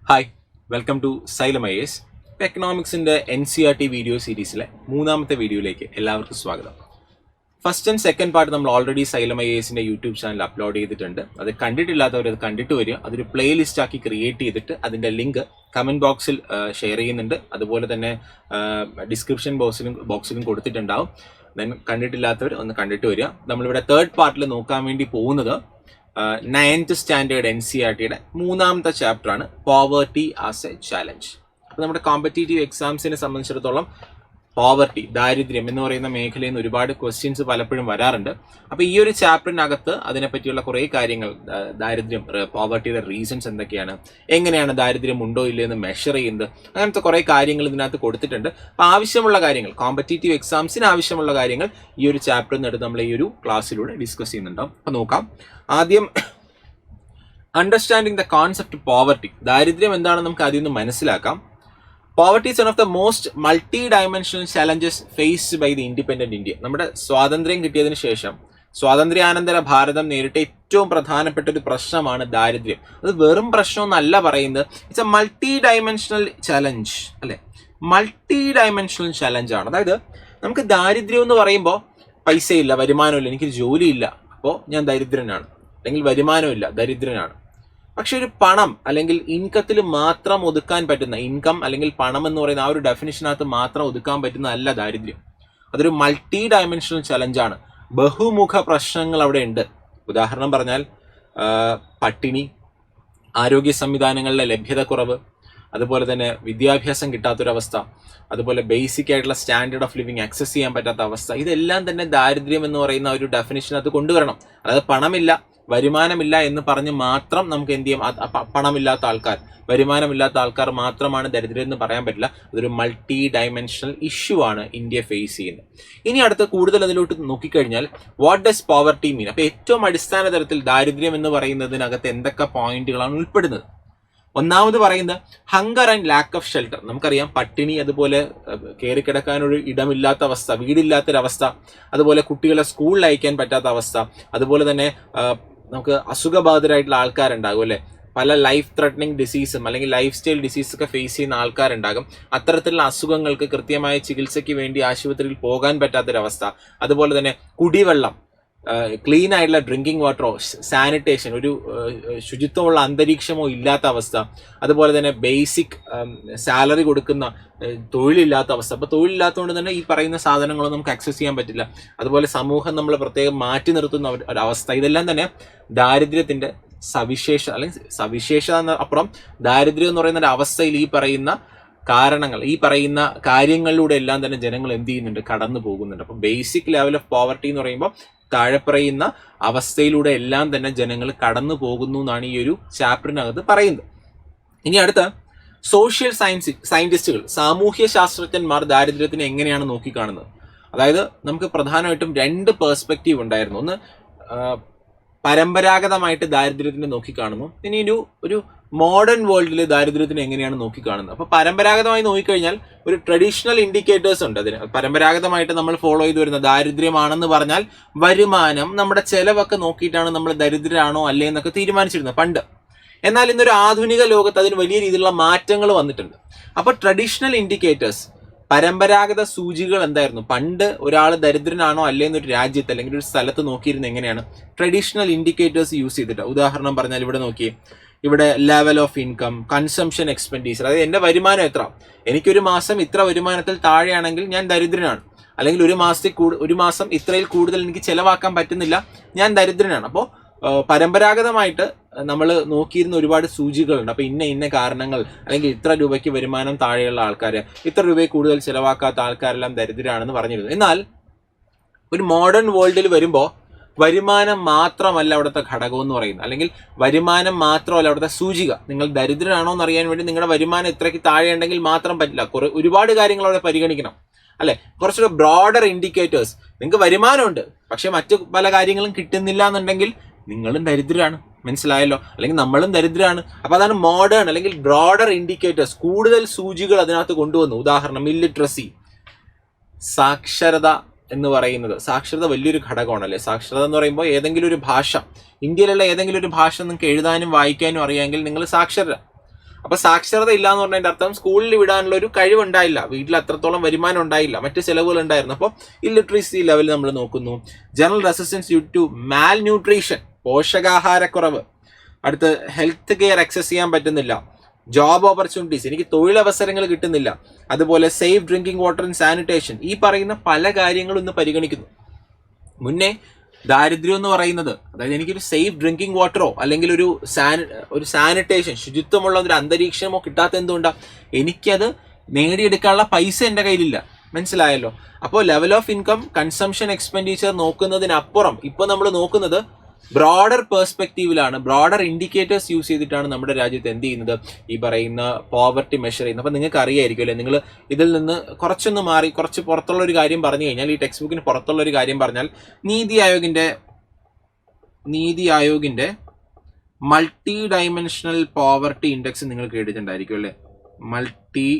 Hi, welcome to Xylem IAS. എക്കണോമിക്സിൻ്റെ NCERT video സീരീസിലെ മൂന്നാമത്തെ വീഡിയോയിലേക്ക് എല്ലാവർക്കും സ്വാഗതം. ഫസ്റ്റ് ആൻഡ് സെക്കൻഡ് പാർട്ട് നമ്മൾ ഓൾറെഡി സൈലം IASൻ്റെ യൂട്യൂബ് ചാനൽ അപ്ലോഡ് ചെയ്തിട്ടുണ്ട്. അത് കണ്ടിട്ടില്ലാത്തവർ അത് കണ്ടിട്ട് വരിക. അതൊരു പ്ലേലിസ്റ്റ് ആക്കി ക്രിയേറ്റ് ചെയ്തിട്ട് അതിൻ്റെ ലിങ്ക് കമൻറ്റ് ബോക്സിൽ ഷെയർ ചെയ്യുന്നുണ്ട്. അതുപോലെ തന്നെ ഡിസ്ക്രിപ്ഷൻ ബോക്സിലും കൊടുത്തിട്ടുണ്ടാവും. ദെൻ കണ്ടിട്ടില്ലാത്തവർ ഒന്ന് കണ്ടിട്ട് വരിക. നമ്മളിവിടെ തേർഡ് പാർട്ടിൽ നോക്കാൻ വേണ്ടി പോകുന്നത് 9th സ്റ്റാൻഡേർഡ് NCERTയുടെ മൂന്നാമത്തെ ചാപ്റ്ററാണ് പോവർട്ടി ആസ് എ ചാലഞ്ച്. അപ്പോൾ നമ്മുടെ കോമ്പറ്റേറ്റീവ് എക്സാംസിനെ സംബന്ധിച്ചിടത്തോളം പോവർട്ടി, ദാരിദ്ര്യം എന്ന് പറയുന്ന മേഖലയിൽ നിന്ന് ഒരുപാട് ക്വസ്റ്റ്യൻസ് പലപ്പോഴും വരാറുണ്ട്. അപ്പോൾ ഈ ഒരു ചാപ്റ്ററിനകത്ത് അതിനെപ്പറ്റിയുള്ള കുറേ കാര്യങ്ങൾ, ദാരിദ്ര്യം, പോവർട്ടിയുടെ റീസൺസ് എന്തൊക്കെയാണ്, എങ്ങനെയാണ് ദാരിദ്ര്യം ഉണ്ടോ ഇല്ലയെന്ന് മെഷർ ചെയ്യുന്നത്, അങ്ങനത്തെ കുറേ കാര്യങ്ങൾ ഇതിനകത്ത് കൊടുത്തിട്ടുണ്ട്. അപ്പോൾ ആവശ്യമുള്ള കാര്യങ്ങൾ, കോമ്പറ്റേറ്റീവ് എക്സാംസിന് ആവശ്യമുള്ള കാര്യങ്ങൾ ഈ ഒരു ചാപ്റ്ററിൽ നിന്ന് എടുത്ത് നമ്മൾ ഈ ഒരു ക്ലാസ്സിലൂടെ ഡിസ്കസ് ചെയ്യുന്നുണ്ടാവും. അപ്പോൾ നോക്കാം. ആദ്യം അണ്ടർസ്റ്റാൻഡിങ് ദ കോൺസെപ്റ്റ് പോവർട്ടി, ദാരിദ്ര്യം എന്താണെന്ന് നമുക്ക് ആദ്യം ഒന്ന് മനസ്സിലാക്കാം. Poverty is one of the most multi-dimensional challenges faced by the independent India. നമ്മുടെ സ്വാതന്ത്ര്യം കിട്ടിയതിന് ശേഷം സ്വാതന്ത്ര്യാനന്തര ഭാരതം നേരിട്ട ഏറ്റവും പ്രധാനപ്പെട്ട ഒരു പ്രശ്നമാണ് ദാരിദ്ര്യം. അത് വെറും പ്രശ്നമൊന്നല്ല പറയുന്നത്, it's a multi dimensional challenge, അല്ലെ? മൾട്ടി ഡയമെൻഷണൽ ചലഞ്ചാണ്. അതായത് നമുക്ക് ദാരിദ്ര്യം എന്ന് പറയുമ്പോൾ പൈസയില്ല, വരുമാനമില്ല, എനിക്ക് ജോലിയില്ല, അപ്പോൾ ഞാൻ ദരിദ്രനാണ്, അല്ലെങ്കിൽ വരുമാനമില്ല, ദരിദ്രനാണ്. പക്ഷെ ഒരു പണം അല്ലെങ്കിൽ ഇൻകത്തിൽ മാത്രം ഒതുക്കാൻ പറ്റുന്ന, ഇൻകം അല്ലെങ്കിൽ പണം എന്ന് പറയുന്ന ആ ഒരു ഡെഫിനിഷനകത്ത് മാത്രം ഒതുക്കാൻ പറ്റുന്നതല്ല ദാരിദ്ര്യം. അതൊരു മൾട്ടി ഡയമെൻഷണൽ ചലഞ്ചാണ്. ബഹുമുഖ പ്രശ്നങ്ങൾ അവിടെ ഉണ്ട്. ഉദാഹരണം പറഞ്ഞാൽ പട്ടിണി, ആരോഗ്യ സംവിധാനങ്ങളിലെ ലഭ്യതക്കുറവ്, അതുപോലെ തന്നെ വിദ്യാഭ്യാസം കിട്ടാത്തൊരവസ്ഥ, അതുപോലെ ബേസിക് ആയിട്ടുള്ള സ്റ്റാൻഡേർഡ് ഓഫ് ലിവിങ് ആക്സസ് ചെയ്യാൻ പറ്റാത്ത അവസ്ഥ, ഇതെല്ലാം തന്നെ ദാരിദ്ര്യം എന്ന് പറയുന്ന ഒരു ഡെഫിനിഷനകത്ത് കൊണ്ടുവരണം. അതായത് പണമില്ല, വരുമാനമില്ല എന്ന് പറഞ്ഞ് മാത്രം നമുക്ക് എന്ത് ചെയ്യും, പണമില്ലാത്ത ആൾക്കാർ, വരുമാനമില്ലാത്ത ആൾക്കാർ മാത്രമാണ് ദരിദ്രം എന്ന് പറയാൻ പറ്റില്ല. അതൊരു മൾട്ടി ഡയമെൻഷണൽ ഇഷ്യൂ ആണ് ഇന്ത്യ ഫേസ് ചെയ്യുന്നത്. ഇനി അടുത്ത് കൂടുതൽ അതിലോട്ട് നോക്കിക്കഴിഞ്ഞാൽ വാട്ട് ഡസ് പോവർട്ടി മീൻ? അപ്പോൾ ഏറ്റവും അടിസ്ഥാന തലത്തിൽ ദാരിദ്ര്യം എന്ന് പറയുന്നതിനകത്ത് എന്തൊക്കെ പോയിന്റുകളാണ് ഉൾപ്പെടുന്നത്? ഒന്നാമത് പറയുന്നത് hunger and lack of shelter. നമുക്കറിയാം, പട്ടിണി, അതുപോലെ കയറിക്കിടക്കാനൊരു ഇടമില്ലാത്ത അവസ്ഥ, വീടില്ലാത്തൊരവസ്ഥ, അതുപോലെ കുട്ടികളെ സ്കൂളിൽ അയക്കാൻ പറ്റാത്ത അവസ്ഥ, അതുപോലെ തന്നെ നമുക്ക് അസുഖബാധിതരായിട്ടുള്ള ആൾക്കാരുണ്ടാകും, അല്ലെ? പല ലൈഫ് ത്രെറ്റനിങ് ഡിസീസും അല്ലെങ്കിൽ ലൈഫ് സ്റ്റൈൽ ഡിസീസൊക്കെ ഫേസ് ചെയ്യുന്ന ആൾക്കാരുണ്ടാകും. അത്തരത്തിലുള്ള അസുഖങ്ങൾക്ക് കൃത്യമായ ചികിത്സയ്ക്ക് വേണ്ടി ആശുപത്രിയിൽ പോകാൻ പറ്റാത്തൊരവസ്ഥ, അതുപോലെ തന്നെ കുടിവെള്ളം, ക്ലീൻ ആയിട്ടുള്ള ഡ്രിങ്കിങ് വാട്ടറോ സാനിറ്റേഷൻ, ഒരു ശുചിത്വമുള്ള അന്തരീക്ഷമോ ഇല്ലാത്ത അവസ്ഥ, അതുപോലെ തന്നെ ബേസിക് സാലറി കൊടുക്കുന്ന തൊഴിലില്ലാത്ത അവസ്ഥ. അപ്പോൾ തൊഴിലില്ലാത്തതുകൊണ്ട് തന്നെ ഈ പറയുന്ന സാധനങ്ങളൊന്നും നമുക്ക് ആക്സസ് ചെയ്യാൻ പറ്റില്ല. അതുപോലെ സമൂഹം നമ്മൾ പ്രത്യേകം മാറ്റി നിർത്തുന്ന ഒരവസ്ഥ. ഇതെല്ലാം തന്നെ ദാരിദ്ര്യത്തിൻ്റെ സവിശേഷത അപ്പുറം ദാരിദ്ര്യം എന്ന് പറയുന്ന ഒരു അവസ്ഥയിൽ ഈ പറയുന്ന കാരണങ്ങൾ, ഈ പറയുന്ന കാര്യങ്ങളിലൂടെ എല്ലാം തന്നെ ജനങ്ങൾ എന്ത് ചെയ്യുന്നുണ്ട്, കടന്നു പോകുന്നുണ്ട്. അപ്പോൾ ബേസിക് ലെവൽ ഓഫ് പോവർട്ടി എന്ന് പറയുമ്പോൾ താഴെ പറയുന്ന അവസ്ഥയിലൂടെ എല്ലാം തന്നെ ജനങ്ങൾ കടന്നു പോകുന്നു എന്നാണ് ഈ ഒരു ചാപ്റ്ററിനകത്ത് പറയുന്നത്. ഇനി അടുത്ത സോഷ്യൽ സയന്റിസ്റ്റുകൾ, സാമൂഹ്യ ശാസ്ത്രജ്ഞന്മാർ ദാരിദ്ര്യത്തിനെ എങ്ങനെയാണ് നോക്കിക്കാണുന്നത്? അതായത് നമുക്ക് പ്രധാനമായിട്ടും രണ്ട് പേഴ്സ്പെക്റ്റീവ് ഉണ്ടായിരുന്നു. ഒന്ന് പരമ്പരാഗതമായിട്ട് ദാരിദ്ര്യത്തിനെ നോക്കിക്കാണുന്നു, ഇനി ഒരു മോഡേൺ വേൾഡിൽ ദാരിദ്ര്യത്തിനെ എങ്ങനെയാണ് നോക്കിക്കാണുന്നത്. അപ്പോൾ പരമ്പരാഗതമായി നോക്കിക്കഴിഞ്ഞാൽ ഒരു ട്രഡീഷണൽ ഇൻഡിക്കേറ്റേഴ്സ് ഉണ്ട് അതിന്. പരമ്പരാഗതമായിട്ട് നമ്മൾ ഫോളോ ചെയ്തു വരുന്ന ദാരിദ്ര്യമാണെന്ന് പറഞ്ഞാൽ വരുമാനം, നമ്മുടെ ചെലവൊക്കെ നോക്കിയിട്ടാണ് നമ്മൾ ദരിദ്രരാണോ അല്ലേ എന്നൊക്കെ തീരുമാനിച്ചിരുന്നത് പണ്ട്. എന്നാൽ ഇന്നൊരു ആധുനിക ലോകത്ത് അതിന് വലിയ രീതിയിലുള്ള മാറ്റങ്ങൾ വന്നിട്ടുണ്ട്. അപ്പോൾ ട്രഡീഷണൽ ഇൻഡിക്കേറ്റേഴ്സ്, പരമ്പരാഗത സൂചികൾ എന്തായിരുന്നു? പണ്ട് ഒരാൾ ദരിദ്രനാണോ അല്ലേ എന്നൊരു രാജ്യത്ത് അല്ലെങ്കിൽ ഒരു സ്ഥലത്ത് നോക്കിയിരുന്നത് എങ്ങനെയാണ്? ട്രഡീഷണൽ ഇൻഡിക്കേറ്റേഴ്സ് യൂസ് ചെയ്തിട്ട്. ഉദാഹരണം പറഞ്ഞാൽ ഇവിടെ നോക്കിയേ, ഇവിടെ level of income, consumption expenditure, അതായത് എൻ്റെ വരുമാനം എത്ര, എനിക്കൊരു മാസം ഇത്ര വരുമാനത്തിൽ താഴെയാണെങ്കിൽ ഞാൻ ദരിദ്രനാണ്, അല്ലെങ്കിൽ ഒരു മാസം ഇത്രയിൽ കൂടുതൽ എനിക്ക് ചെലവാക്കാൻ പറ്റുന്നില്ല, ഞാൻ ദരിദ്രനാണ്. അപ്പോൾ പരമ്പരാഗതമായിട്ട് നമ്മൾ നോക്കിയിരുന്ന ഒരുപാട് സൂചികളുണ്ട്. അപ്പോൾ ഇന്ന കാരണങ്ങൾ, അല്ലെങ്കിൽ ഇത്ര രൂപയ്ക്ക് വരുമാനം താഴെയുള്ള ആൾക്കാർ, ഇത്ര രൂപയിൽ കൂടുതൽ ചിലവാക്കാത്ത ആൾക്കാരെല്ലാം ദരിദ്രരാണെന്ന് പറഞ്ഞിരുന്നു. എന്നാൽ ഒരു മോഡേൺ വേൾഡിൽ വരുമ്പോൾ വരുമാനം മാത്രമല്ല അവിടുത്തെ ഘടകം എന്ന് പറയുന്നത്, അല്ലെങ്കിൽ വരുമാനം മാത്രമല്ല അവിടുത്തെ സൂചിക. നിങ്ങൾ ദരിദ്രനാണോ എന്ന് അറിയാൻ വേണ്ടി നിങ്ങളുടെ വരുമാനം ഇത്രയ്ക്ക് താഴെ ഉണ്ടെങ്കിൽ മാത്രം പറ്റില്ല, ഒരുപാട് കാര്യങ്ങൾ അവിടെ പരിഗണിക്കണം, അല്ലെ? കുറച്ചുകൂടെ ബ്രോഡർ ഇൻഡിക്കേറ്റേഴ്സ്. നിങ്ങൾക്ക് വരുമാനമുണ്ട്, പക്ഷെ മറ്റു പല കാര്യങ്ങളും കിട്ടുന്നില്ല എന്നുണ്ടെങ്കിൽ നിങ്ങളും ദരിദ്രരാണ്, മനസ്സിലായല്ലോ? അല്ലെങ്കിൽ നമ്മളും ദരിദ്രരാണ്. അപ്പോൾ അതാണ് മോഡേൺ അല്ലെങ്കിൽ ബ്രോഡർ ഇൻഡിക്കേറ്റേഴ്സ്, കൂടുതൽ സൂചികൾ അതിനകത്ത് കൊണ്ടുവന്നു. ഉദാഹരണം ഇല്ലിട്രസി, സാക്ഷരത എന്ന് പറയുന്നത്. സാക്ഷരത വലിയൊരു ഘടകമാണല്ലേ. സാക്ഷരത എന്ന് പറയുമ്പോൾ ഏതെങ്കിലും ഒരു ഭാഷ, ഇന്ത്യയിലുള്ള ഏതെങ്കിലും ഒരു ഭാഷ നിങ്ങൾക്ക് എഴുതാനും വായിക്കാനും അറിയാമെങ്കിൽ നിങ്ങൾ സാക്ഷരരാണ്. അപ്പൊ സാക്ഷരത ഇല്ല എന്ന് പറഞ്ഞതിന്റെ അർത്ഥം സ്കൂളിൽ വിടാനുള്ള ഒരു കഴിവുണ്ടായില്ല, വീട്ടിൽ അത്രത്തോളം വരുമാനം ഉണ്ടായില്ല, മറ്റ് ചെലവുകൾ ഉണ്ടായിരുന്നു. അപ്പോൾ ഇല്ലിട്രസി ലെവൽ നമ്മൾ നോക്കുന്നു. General resistance due to malnutrition, പോഷകാഹാരക്കുറവ്. അടുത്ത് ഹെൽത്ത് കെയർ ആക്സസ് ചെയ്യാൻ പറ്റുന്നില്ല. ജോബ് ഓപ്പർച്യൂണിറ്റീസ്, എനിക്ക് തൊഴിലവസരങ്ങൾ കിട്ടുന്നില്ല. അതുപോലെ safe drinking water and sanitation. ഈ പറയുന്ന പല കാര്യങ്ങളും ഇന്ന് പരിഗണിക്കുന്നു. മുന്നേ ദാരിദ്ര്യം എന്ന് പറയുന്നത്, അതായത് എനിക്കൊരു സേഫ് ഡ്രിങ്കിങ് വാട്ടറോ അല്ലെങ്കിൽ ഒരു സാനിറ്റേഷൻ, ശുചിത്വമുള്ള ഒരു അന്തരീക്ഷമോ കിട്ടാത്ത എന്തുകൊണ്ടാണ്? എനിക്കത് നേടിയെടുക്കാനുള്ള പൈസ എൻ്റെ കയ്യിലില്ല. മനസ്സിലായല്ലോ? അപ്പോൾ level of income, consumption expenditure നോക്കുന്നതിനപ്പുറം ഇപ്പോൾ നമ്മൾ നോക്കുന്നത് ബ്രോഡർ പേഴ്സ്പെക്റ്റീവിലാണ്, ബ്രോഡർ ഇൻഡിക്കേറ്റേഴ്സ് യൂസ് ചെയ്തിട്ടാണ് നമ്മുടെ രാജ്യത്ത് എന്ത് ചെയ്യുന്നത്, ഈ പറയുന്ന പോവർട്ടി മെഷർ ചെയ്യുന്നത്. അപ്പം നിങ്ങൾക്ക് അറിയായിരിക്കും അല്ലേ, നിങ്ങൾ ഇതിൽ നിന്ന് കുറച്ചൊന്ന് മാറി കുറച്ച് പുറത്തുള്ള ഒരു കാര്യം പറഞ്ഞു കഴിഞ്ഞാൽ, ഈ ടെക്സ്റ്റ് ബുക്കിന് പുറത്തുള്ള ഒരു കാര്യം പറഞ്ഞാൽ, നീതി ആയോഗിന്റെ മൾട്ടി ഡൈമെൻഷണൽ പോവർട്ടി ഇൻഡെക്സ് നിങ്ങൾ കേട്ടിട്ടുണ്ടായിരിക്കും അല്ലേ? Multi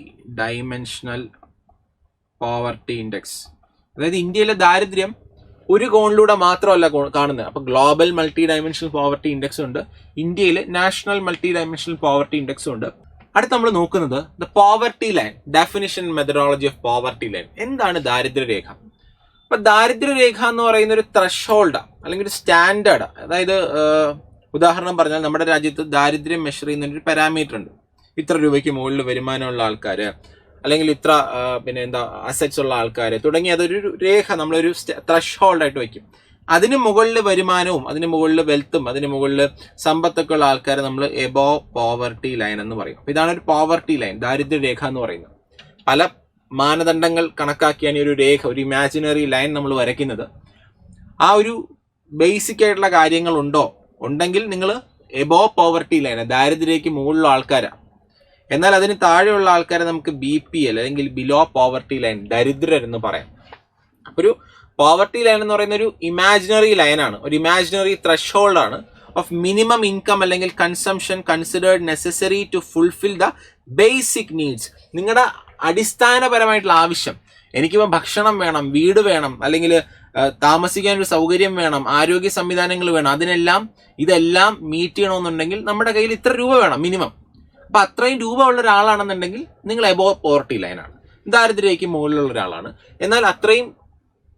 dimensional poverty index. അതായത് ഇന്ത്യയിലെ ദാരിദ്ര്യം ഒരു കോണിലൂടെ മാത്രമല്ല കാണുന്നത്. അപ്പൊ global multi dimensional poverty index ഉണ്ട്, ഇന്ത്യയിൽ നാഷണൽ മൾട്ടി ഡൈമെൻഷണൽ പോവർട്ടി ഇൻഡെക്സും ഉണ്ട്. അടുത്ത് നമ്മൾ നോക്കുന്നത് the poverty line, definition methodology of poverty line. എന്താണ് ദാരിദ്ര്യരേഖ? അപ്പൊ ദാരിദ്ര്യരേഖ എന്ന് പറയുന്ന ഒരു ത്രഷോൾഡ് അല്ലെങ്കിൽ ഒരു സ്റ്റാൻഡേർഡ്. അതായത് ഉദാഹരണം പറഞ്ഞാൽ നമ്മുടെ രാജ്യത്ത് ദാരിദ്ര്യം മെഷർ ചെയ്യുന്ന ഒരു പാരാമീറ്റർ ഉണ്ട്. ഇത്ര രൂപയ്ക്ക് മുകളിൽ വരുമാനമുള്ള ആൾക്കാർ, അല്ലെങ്കിൽ ഇത്ര അസറ്റ്സ് ഉള്ള ആൾക്കാർ തുടങ്ങി അതൊരു രേഖ, നമ്മളൊരു ത്രഷ് ഹോൾഡായിട്ട് വയ്ക്കും. അതിന് മുകളിൽ വരുമാനവും അതിന് മുകളിൽ വെൽത്തും അതിന് മുകളിൽ സമ്പത്തൊക്കെ ഉള്ള ആൾക്കാരെ നമ്മൾ എബോവ് പോവർട്ടി ലൈൻ എന്ന് പറയും. അപ്പൊ ഇതാണ് ഒരു പോവർട്ടി ലൈൻ, ദാരിദ്ര്യ രേഖ എന്ന് പറയുന്നത്. പല മാനദണ്ഡങ്ങൾ കണക്കാക്കിയാണ് ഈ ഒരു രേഖ, ഒരു ഇമാജിനറി ലൈൻ നമ്മൾ വരയ്ക്കുന്നത്. ആ ഒരു ബേസിക് ആയിട്ടുള്ള കാര്യങ്ങൾ ഉണ്ടെങ്കിൽ നിങ്ങൾ എബോവ് പോവർട്ടി ലൈൻ, ദാരിദ്ര്യരേഖയ്ക്ക് മുകളിലുള്ള ആൾക്കാരാണ്. എന്നാൽ അതിന് താഴെയുള്ള ആൾക്കാരെ നമുക്ക് BPL അല്ലെങ്കിൽ ബിലോ പോവർട്ടി ലൈൻ, ദരിദ്രർ എന്ന് പറയാം. ഒരു പോവർട്ടി ലൈൻ എന്ന് പറയുന്ന ഒരു ഇമാജിനറി ലൈനാണ്, ഒരു ഇമാജിനറി ത്രഷ് ആണ് ഓഫ് മിനിമം ഇൻകം അല്ലെങ്കിൽ consumption considered necessary to fulfil the basic needs. നിങ്ങളുടെ അടിസ്ഥാനപരമായിട്ടുള്ള ആവശ്യം, എനിക്കിപ്പോൾ ഭക്ഷണം വേണം, വീട് വേണം, അല്ലെങ്കിൽ താമസിക്കാൻ ഒരു സൗകര്യം വേണം, ആരോഗ്യ സംവിധാനങ്ങൾ വേണം, ഇതെല്ലാം മീറ്റ് ചെയ്യണമെന്നുണ്ടെങ്കിൽ നമ്മുടെ കയ്യിൽ ഇത്ര രൂപ വേണം മിനിമം. അപ്പൊ അത്രയും രൂപ ഉള്ള ഒരാളാണെന്നുണ്ടെങ്കിൽ നിങ്ങൾ എബോവ് പോവർട്ടി ലൈനാണ്, ദാരിദ്ര്യരേഖയ്ക്ക് മുകളിലുള്ള ഒരാളാണ്. എന്നാൽ അത്രയും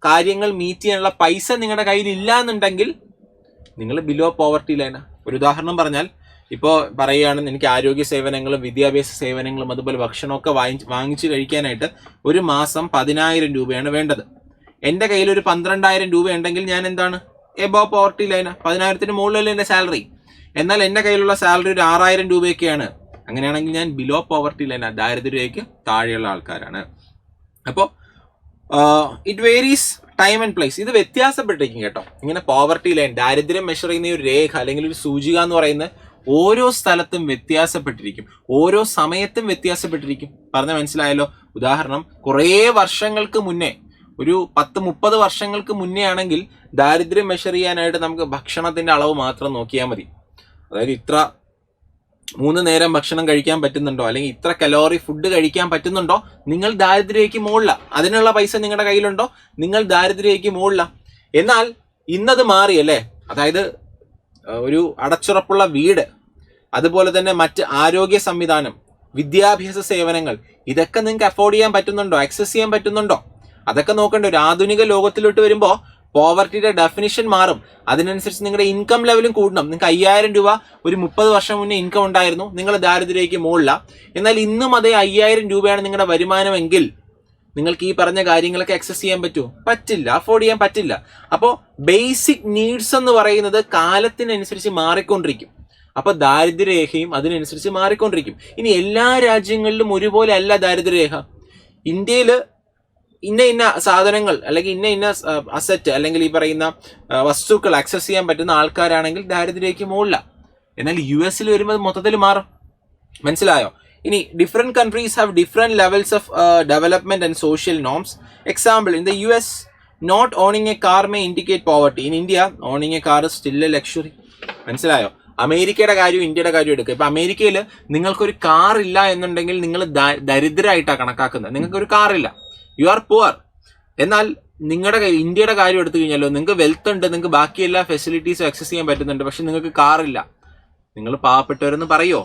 കാര്യങ്ങൾ മീറ്റ് ചെയ്യാനുള്ള പൈസ നിങ്ങളുടെ കയ്യിൽ ഇല്ല എന്നുണ്ടെങ്കിൽ നിങ്ങൾ ബിലോ പോവർട്ടി ലൈനാണ്. ഒരു ഉദാഹരണം പറഞ്ഞാൽ, ഇപ്പോൾ പറയുകയാണെന്ന് എനിക്ക് ആരോഗ്യ സേവനങ്ങളും വിദ്യാഭ്യാസ സേവനങ്ങളും അതുപോലെ ഭക്ഷണമൊക്കെ വാങ്ങിച്ചു കഴിക്കാനായിട്ട് ഒരു മാസം 10,000 രൂപയാണ് വേണ്ടത്. എൻ്റെ കയ്യിൽ ഒരു 12,000 രൂപ ഉണ്ടെങ്കിൽ ഞാൻ എന്താണ്, എബോവ് പോവർട്ടി ലൈനാണ്. 10,000-ന് മുകളിലല്ലേ എൻ്റെ സാലറി. എന്നാൽ എൻ്റെ കയ്യിലുള്ള സാലറി ഒരു 6,000 രൂപയൊക്കെയാണ്. അങ്ങനെയാണെങ്കിൽ ഞാൻ ബിലോ പോവർട്ടി ലൈനാണ്, ദാരിദ്ര്യരേഖയ്ക്ക് താഴെയുള്ള ആൾക്കാരാണ്. അപ്പോൾ it varies time and place. ഇത് വ്യത്യാസപ്പെട്ടിരിക്കും കേട്ടോ. ഇങ്ങനെ പോവർട്ടി ലൈൻ, ദാരിദ്ര്യം മെഷർ ചെയ്യുന്ന ഒരു രേഖ അല്ലെങ്കിൽ ഒരു സൂചിക എന്ന് പറയുന്നത് ഓരോ സ്ഥലത്തും വ്യത്യാസപ്പെട്ടിരിക്കും, ഓരോ സമയത്തും വ്യത്യാസപ്പെട്ടിരിക്കും. പറഞ്ഞ മനസ്സിലായല്ലോ? ഉദാഹരണം, കുറേ വർഷങ്ങൾക്ക് മുന്നേ, ഒരു 10-30 വർഷങ്ങൾക്ക് മുന്നേ ആണെങ്കിൽ ദാരിദ്ര്യം മെഷർ ചെയ്യാനായിട്ട് നമുക്ക് ഭക്ഷണത്തിന്റെ അളവ് മാത്രം നോക്കിയാൽ മതി. അതായത് ഇത്ര 3 നേരം ഭക്ഷണം കഴിക്കാൻ പറ്റുന്നുണ്ടോ, അല്ലെങ്കിൽ ഇത്ര കലോറി ഫുഡ് കഴിക്കാൻ പറ്റുന്നുണ്ടോ, നിങ്ങൾ ദാരിദ്ര്യരേഖയ്ക്ക് മുകളില. അതിനുള്ള പൈസ നിങ്ങളുടെ കയ്യിലുണ്ടോ, നിങ്ങൾ ദാരിദ്ര്യരേഖയ്ക്ക് മുകളില. എന്നാൽ ഇന്നത് മാറിയല്ലേ. അതായത് ഒരു അടച്ചുറപ്പുള്ള വീട്, അതുപോലെ തന്നെ മറ്റ് ആരോഗ്യ സംവിധാനം, വിദ്യാഭ്യാസ സേവനങ്ങൾ, ഇതൊക്കെ നിങ്ങൾക്ക് അഫോർഡ് ചെയ്യാൻ പറ്റുന്നുണ്ടോ, ആക്സസ് ചെയ്യാൻ പറ്റുന്നുണ്ടോ, അതൊക്കെ നോക്കണ്ട. ഒരു ആധുനിക ലോകത്തിലോട്ട് വരുമ്പോൾ പോവർട്ടിയുടെ ഡെഫിനിഷൻ മാറും. അതിനനുസരിച്ച് നിങ്ങളുടെ ഇൻകം ലെവലും കൂടണം. നിങ്ങൾക്ക് 5,000 രൂപ ഒരു 30 വർഷം മുന്നേ ഇൻകം ഉണ്ടായിരുന്നു, നിങ്ങൾ ദാരിദ്ര്യരേഖയ്ക്ക് മുകളില. എന്നാൽ ഇന്നും അതേ 5,000 രൂപയാണ് നിങ്ങളുടെ വരുമാനമെങ്കിൽ നിങ്ങൾക്ക് ഈ പറഞ്ഞ കാര്യങ്ങളൊക്കെ ആക്സസ് ചെയ്യാൻ പറ്റുമോ? പറ്റില്ല, അഫോർഡ് ചെയ്യാൻ പറ്റില്ല. അപ്പോൾ ബേസിക് നീഡ്സ് എന്ന് പറയുന്നത് കാലത്തിനനുസരിച്ച് മാറിക്കൊണ്ടിരിക്കും. അപ്പൊ ദാരിദ്ര്യരേഖയും അതിനനുസരിച്ച് മാറിക്കൊണ്ടിരിക്കും. ഇനി എല്ലാ രാജ്യങ്ങളിലും ഒരുപോലെ അല്ല ദാരിദ്ര്യരേഖ. ഇന്ത്യയിൽ ഇന്ന സാധനങ്ങൾ അല്ലെങ്കിൽ ഇന്ന അസറ്റ് അല്ലെങ്കിൽ ഈ പറയുന്ന വസ്തുക്കൾ ആക്സസ് ചെയ്യാൻ പറ്റുന്ന ആൾക്കാരാണെങ്കിൽ ദാരിദ്ര്യരേഖയ്ക്ക് മുകളില. എന്നാൽ US വരുമ്പോൾ മൊത്തത്തിൽ മാറും. മനസ്സിലായോ? ഇനി different countries have different levels of development and social norms. Example, in the US not owning a car may indicate poverty. In India owning a car still a luxury. മനസ്സിലായോ? അമേരിക്കയുടെ കാര്യവും ഇന്ത്യയുടെ കാര്യവും എടുക്കുക. ഇപ്പൊ അമേരിക്കയിൽ നിങ്ങൾക്കൊരു കാർ ഇല്ല എന്നുണ്ടെങ്കിൽ നിങ്ങൾ ദരിദ്രമായിട്ടാണ് കണക്കാക്കുന്നത്. നിങ്ങൾക്കൊരു കാറില്ല, യു ആർ പുവർ. എന്നാൽ നിങ്ങളുടെ ഇന്ത്യയുടെ കാര്യം എടുത്തു കഴിഞ്ഞാലോ, നിങ്ങൾക്ക് വെൽത്ത് ഉണ്ട്, നിങ്ങൾക്ക് ബാക്കി എല്ലാ ഫെസിലിറ്റീസും ആക്സസ് ചെയ്യാൻ പറ്റുന്നുണ്ട്, പക്ഷെ നിങ്ങൾക്ക് കാറില്ല, നിങ്ങൾ പാവപ്പെട്ടവരെന്ന് പറയുമോ?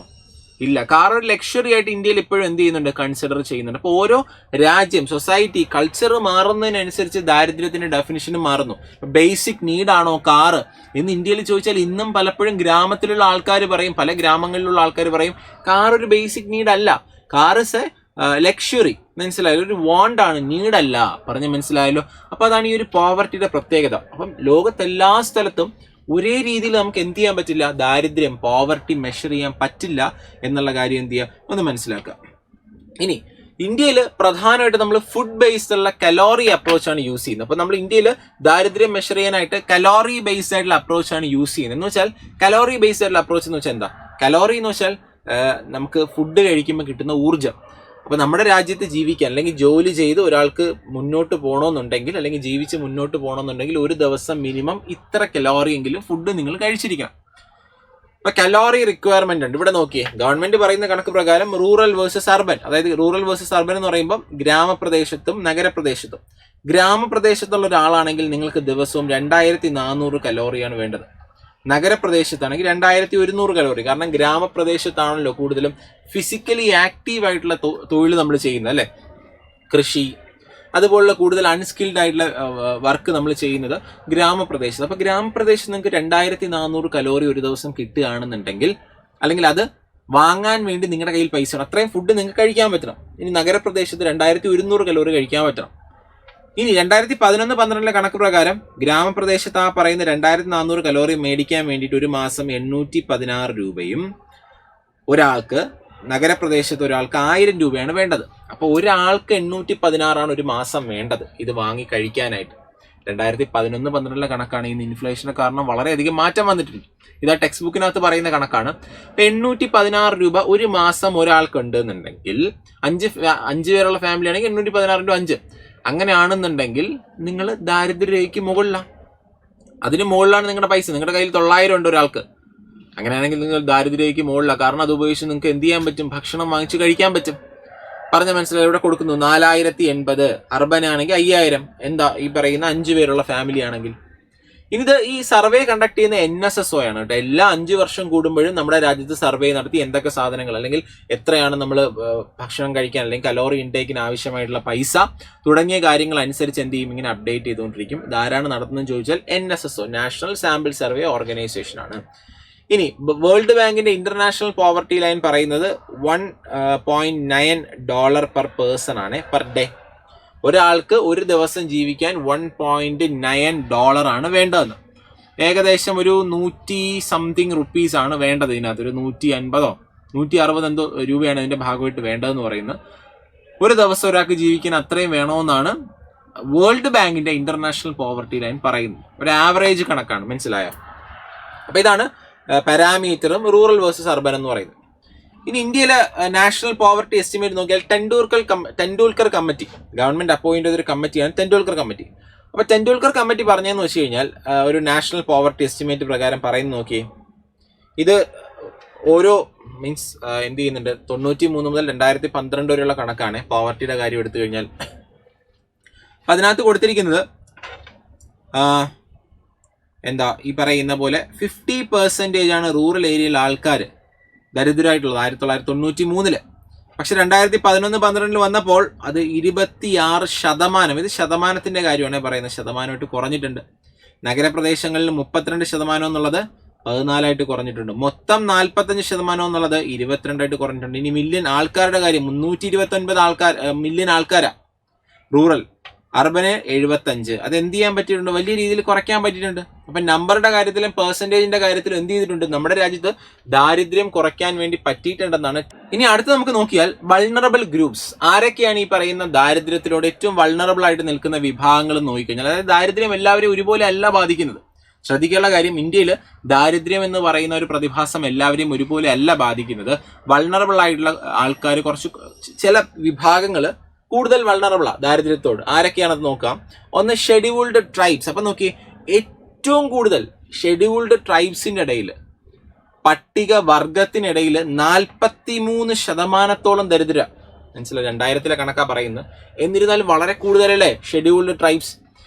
ഇല്ല. കാർ ഒരു ലക്ഷറി ആയിട്ട് ഇന്ത്യയിൽ ഇപ്പോഴും എന്ത് ചെയ്യുന്നുണ്ട്, കൺസിഡർ ചെയ്യുന്നുണ്ട്. അപ്പോൾ ഓരോ രാജ്യം, സൊസൈറ്റി, കൾച്ചർ മാറുന്നതിനനുസരിച്ച് ദാരിദ്ര്യത്തിന്റെ ഡെഫിനിഷനും മാറുന്നു. ബേസിക് നീഡാണോ കാറ് എന്ന് ഇന്ത്യയിൽ ചോദിച്ചാൽ ഇന്നും പലപ്പോഴും ഗ്രാമത്തിലുള്ള ആൾക്കാർ പറയും, പല ഗ്രാമങ്ങളിലുള്ള ആൾക്കാർ പറയും കാർ ഒരു ബേസിക് നീഡ് അല്ല, കാർ ഇസ് എ ലക്ഷറി. മനസ്സിലായല്ലോ, ഒരു വാണ്ടാണ്, നീഡല്ല. പറഞ്ഞ് മനസ്സിലായല്ലോ. അപ്പൊ അതാണ് ഈ ഒരു പോവർട്ടിയുടെ പ്രത്യേകത. അപ്പം ലോകത്തെല്ലാ സ്ഥലത്തും ഒരേ രീതിയിൽ നമുക്ക് എന്ത് ചെയ്യാൻ പറ്റില്ല, ദാരിദ്ര്യം, പോവർട്ടി മെഷർ ചെയ്യാൻ പറ്റില്ല എന്നുള്ള കാര്യം എന്ത് ചെയ്യുക, ഒന്ന് മനസ്സിലാക്കുക. ഇനി ഇന്ത്യയിൽ പ്രധാനമായിട്ട് നമ്മൾ ഫുഡ് ബേസ്ഡ് ഉള്ള കലോറി അപ്രോച്ചാണ് യൂസ് ചെയ്യുന്നത്. അപ്പോൾ നമ്മൾ ഇന്ത്യയിൽ ദാരിദ്ര്യം മെഷർ ചെയ്യാനായിട്ട് കലോറി ബേസ്ഡ് ആയിട്ടുള്ള അപ്രോച്ചാണ് യൂസ് ചെയ്യുന്നത്. എന്ന് വെച്ചാൽ കലോറി ബേസ്ഡ് ആയിട്ടുള്ള അപ്രോച്ച് എന്ന് വെച്ചാൽ എന്താ, കലോറി എന്ന് വെച്ചാൽ നമുക്ക് ഫുഡ് കഴിക്കുമ്പോൾ കിട്ടുന്ന ഊർജ്ജം. അപ്പോൾ നമ്മുടെ രാജ്യത്ത് ജീവിക്കാൻ അല്ലെങ്കിൽ ജോലി ചെയ്ത് ഒരാൾക്ക് മുന്നോട്ട് പോകണമെന്നുണ്ടെങ്കിൽ അല്ലെങ്കിൽ ജീവിച്ച് മുന്നോട്ട് പോകണമെന്നുണ്ടെങ്കിൽ ഒരു ദിവസം മിനിമം ഇത്ര കലോറി എങ്കിലും ഫുഡ് നിങ്ങൾ കഴിച്ചിരിക്കണം. ഇപ്പൊ കലോറി റിക്വയർമെന്റ് ഉണ്ട്. ഇവിടെ നോക്കിയേ, ഗവൺമെന്റ് പറയുന്ന കണക്ക് പ്രകാരം റൂറൽ വേഴ്സസ് അർബൻ, അതായത് റൂറൽ വേഴ്സസ് അർബൻ എന്ന് പറയുമ്പോൾ ഗ്രാമപ്രദേശത്തും നഗരപ്രദേശത്തും. ഗ്രാമപ്രദേശത്തുള്ള ഒരാളാണെങ്കിൽ നിങ്ങൾക്ക് ദിവസവും 2400 കലോറിയാണ് വേണ്ടത്. നഗരപ്രദേശത്താണെങ്കിൽ 2100 കലോറി. കാരണം ഗ്രാമപ്രദേശത്താണല്ലോ കൂടുതലും ഫിസിക്കലി ആക്റ്റീവ് ആയിട്ടുള്ള തൊഴിൽ നമ്മൾ ചെയ്യുന്നത്, അല്ലേ? കൃഷി അതുപോലുള്ള കൂടുതൽ അൺസ്കിൽഡ് ആയിട്ടുള്ള വർക്ക് നമ്മൾ ചെയ്യുന്നത് ഗ്രാമപ്രദേശത്ത്. അപ്പോൾ ഗ്രാമപ്രദേശത്ത് നിങ്ങൾക്ക് 2400 കലോറി ഒരു ദിവസം കിട്ടുകയാണെന്നുണ്ടെങ്കിൽ, അല്ലെങ്കിൽ അത് വാങ്ങാൻ വേണ്ടി നിങ്ങളുടെ കയ്യിൽ പൈസ വേണം, അത്രയും ഫുഡ് നിങ്ങൾക്ക് കഴിക്കാൻ പറ്റണം. ഇനി നഗരപ്രദേശത്ത് 2100 കലോറി കഴിക്കാൻ പറ്റണം. ഇനി 2011-12 കണക്ക് പ്രകാരം ഗ്രാമപ്രദേശത്ത് ആ പറയുന്ന 2400 കലോറി മേടിക്കാൻ വേണ്ടിയിട്ട് ഒരു മാസം 816 രൂപയും ഒരാൾക്ക് നഗരപ്രദേശത്ത് ഒരാൾക്ക് 1000 രൂപയാണ് വേണ്ടത്. അപ്പോൾ ഒരാൾക്ക് 816 ഒരു മാസം വേണ്ടത് ഇത് വാങ്ങി കഴിക്കാനായിട്ട്. 2011-12 കണക്കാണ്. ഇന്ന് ഇൻഫ്ലേഷന് കാരണം വളരെയധികം മാറ്റം വന്നിട്ടുണ്ട്. ഇതാ ടെക്സ്റ്റ് ബുക്കിനകത്ത് പറയുന്ന കണക്കാണ്. 816 രൂപ ഒരു മാസം ഒരാൾക്ക് ഉണ്ട് എന്നുണ്ടെങ്കിൽ, അഞ്ച് പേരുള്ള ഫാമിലി ആണെങ്കിൽ 816 × 5 അങ്ങനെയാണെന്നുണ്ടെങ്കിൽ നിങ്ങൾ ദാരിദ്ര്യരേഖയ്ക്ക് മുകളിലാണ്. അതിന് മുകളിലാണ് നിങ്ങളുടെ പൈസ. നിങ്ങളുടെ കയ്യിൽ 900 ഉണ്ട് ഒരാൾക്ക്, അങ്ങനെയാണെങ്കിൽ നിങ്ങൾ ദാരിദ്ര്യരേഖയ്ക്ക് മുകളിലാണ്. കാരണം അത് ഉപയോഗിച്ച് നിങ്ങൾക്ക് എന്ത് ചെയ്യാൻ പറ്റും, ഭക്ഷണം വാങ്ങിച്ച് കഴിക്കാൻ പറ്റും. പറഞ്ഞ മനസ്സിലായി. ഇവിടെ കൊടുക്കുന്നു 4080, അർബൻ ആണെങ്കിൽ 5000. എന്താ ഈ പറയുന്ന 5 പേരുള്ള ഫാമിലി ആണെങ്കിൽ. ഇത് ഈ സർവേ കണ്ടക്ട് ചെയ്യുന്ന NSSO ആണ് കേട്ടോ. എല്ലാ 5 വർഷം കൂടുമ്പോഴും നമ്മുടെ രാജ്യത്ത് സർവേ നടത്തി എന്തൊക്കെ സാധനങ്ങൾ അല്ലെങ്കിൽ എത്രയാണ് നമ്മൾ ഭക്ഷണം കഴിക്കാൻ അല്ലെങ്കിൽ കലോറി ഇൻടേക്കിന് ആവശ്യമായിട്ടുള്ള പൈസ തുടങ്ങിയ കാര്യങ്ങൾ അനുസരിച്ച് എന്ത് ചെയ്യും, ഇങ്ങനെ അപ്ഡേറ്റ് ചെയ്തുകൊണ്ടിരിക്കും. ഇതാരാണ് നടത്തുന്നതെന്ന് ചോദിച്ചാൽ NSSO, national sample survey organisation ആണ്. ഇനി വേൾഡ് ബാങ്കിന്റെ ഇന്റർനാഷണൽ പോവർട്ടി ലൈൻ പറയുന്നത് $1.9 പെർ പേഴ്സൺ ആണ് പെർ ഡേ. ഒരാൾക്ക് ഒരു ദിവസം ജീവിക്കാൻ $1.9 ആണ് വേണ്ടതെന്ന്. ഏകദേശം ഒരു 100 റുപ്പീസ് ആണ് വേണ്ടത്. ഇതിനകത്ത് ഒരു 150 160 എന്തോ രൂപയാണ് ഇതിന്റെ ഭാഗമായിട്ട് വേണ്ടതെന്ന് പറയുന്നത്. ഒരു ദിവസം ഒരാൾക്ക് ജീവിക്കാൻ അത്രയും വേണമെന്നാണ് വേൾഡ് ബാങ്കിന്റെ ഇന്റർനാഷണൽ പോവർട്ടി ലൈൻ പറയുന്നത്. ഒരു ആവറേജ് കണക്കാണ്, മനസ്സിലായോ? അപ്പൊ ഇതാണ് പാരാമീറ്ററും റൂറൽ വേഴ്സസ് അർബൻ എന്ന് പറയുന്നത്. ഇനി ഇന്ത്യയിലെ നാഷണൽ പോവർട്ടി എസ്റ്റിമേറ്റ് നോക്കിയാൽ ടെൻഡുൽക്കർ കമ്മിറ്റി, ഗവൺമെന്റ് അപ്പോയിന്റ് ചെയ്തൊരു കമ്മിറ്റിയാണ് ടെൻഡുൽക്കർ കമ്മിറ്റി. അപ്പൊ ടെൻഡുൽക്കർ കമ്മിറ്റി പറഞ്ഞതെന്ന് വെച്ച് കഴിഞ്ഞാൽ ഒരു നാഷണൽ പോവർട്ടി എസ്റ്റിമേറ്റ് പ്രകാരം പറയുന്നത് നോക്കിയേ, ഇത് ഓരോ മീൻസ് എന്ത് ചെയ്യുന്നുണ്ട്, 93 മുതൽ 2012 വരെയുള്ള കണക്കാണ് പോവർട്ടിയുടെ കാര്യം എടുത്തു കഴിഞ്ഞാൽ. അതിനകത്ത് കൊടുത്തിരിക്കുന്നത് എന്താ ഈ പറയുന്ന പോലെ 50% ആണ് റൂറൽ ഏരിയയിലെ ആൾക്കാർ ദരിദ്രരായിട്ടുള്ളത് 1993. പക്ഷെ 2011-12 വന്നപ്പോൾ അത് 26%. ഇത് ശതമാനത്തിന്റെ കാര്യമാണ് പറയുന്നത്. ശതമാനമായിട്ട് കുറഞ്ഞിട്ടുണ്ട്. നഗരപ്രദേശങ്ങളിൽ 32% എന്നുള്ളത് 14 കുറഞ്ഞിട്ടുണ്ട്. മൊത്തം 45% എന്നുള്ളത് 22 കുറഞ്ഞിട്ടുണ്ട്. ഇനി മില്യൺ ആൾക്കാരുടെ കാര്യം, 329 മില്യൺ ആൾക്കാരാ റൂറൽ. അർബന് 75. അത് എന്ത് ചെയ്യാൻ പറ്റിയിട്ടുണ്ട്, വലിയ രീതിയിൽ കുറയ്ക്കാൻ പറ്റിയിട്ടുണ്ട്. അപ്പൊ നമ്പറുടെ കാര്യത്തിലും പെർസെന്റേജിന്റെ കാര്യത്തിലും എന്ത് ചെയ്തിട്ടുണ്ട്, നമ്മുടെ രാജ്യത്ത് ദാരിദ്ര്യം കുറയ്ക്കാൻ വേണ്ടി പറ്റിയിട്ടുണ്ടെന്നാണ്. ഇനി അടുത്ത് നമുക്ക് നോക്കിയാൽ വൾണറബിൾ ഗ്രൂപ്പ്സ് ആരൊക്കെയാണ് ഈ പറയുന്ന ദാരിദ്ര്യത്തിലൂടെ ഏറ്റവും വൾണറബിൾ ആയിട്ട് നിൽക്കുന്ന വിഭാഗങ്ങൾ നോക്കിക്കഴിഞ്ഞാൽ, അതായത് ദാരിദ്ര്യം എല്ലാവരെയും ഒരുപോലെ അല്ല ബാധിക്കുന്നത്. ശ്രദ്ധിക്കേണ്ട കാര്യം, ഇന്ത്യയിൽ ദാരിദ്ര്യം എന്ന് പറയുന്ന ഒരു പ്രതിഭാസം എല്ലാവരെയും ഒരുപോലെ അല്ല ബാധിക്കുന്നത്. വൾണറബിൾ ആയിട്ടുള്ള ആൾക്കാർ കുറച്ച് ചില വിഭാഗങ്ങൾ കൂടുതൽ വൾണറബിളാ ദാരിദ്ര്യത്തോട്. ആരൊക്കെയാണത് നോക്കാം. ഒന്ന് ഷെഡ്യൂൾഡ് ട്രൈബ്സ്. അപ്പൊ നോക്കി, ഏറ്റവും കൂടുതൽ ഷെഡ്യൂൾഡ് ട്രൈബ്സിന്റെ ഇടയിൽ, പട്ടിക വർഗത്തിനിടയിൽ 43% ദരിദ്ര. മനസ്സിലായി, 2000 കണക്കാ പറയുന്നത്. എന്നിരുന്നാലും വളരെ കൂടുതലല്ലേ ഷെഡ്യൂൾഡ് ട്രൈബ്സ്.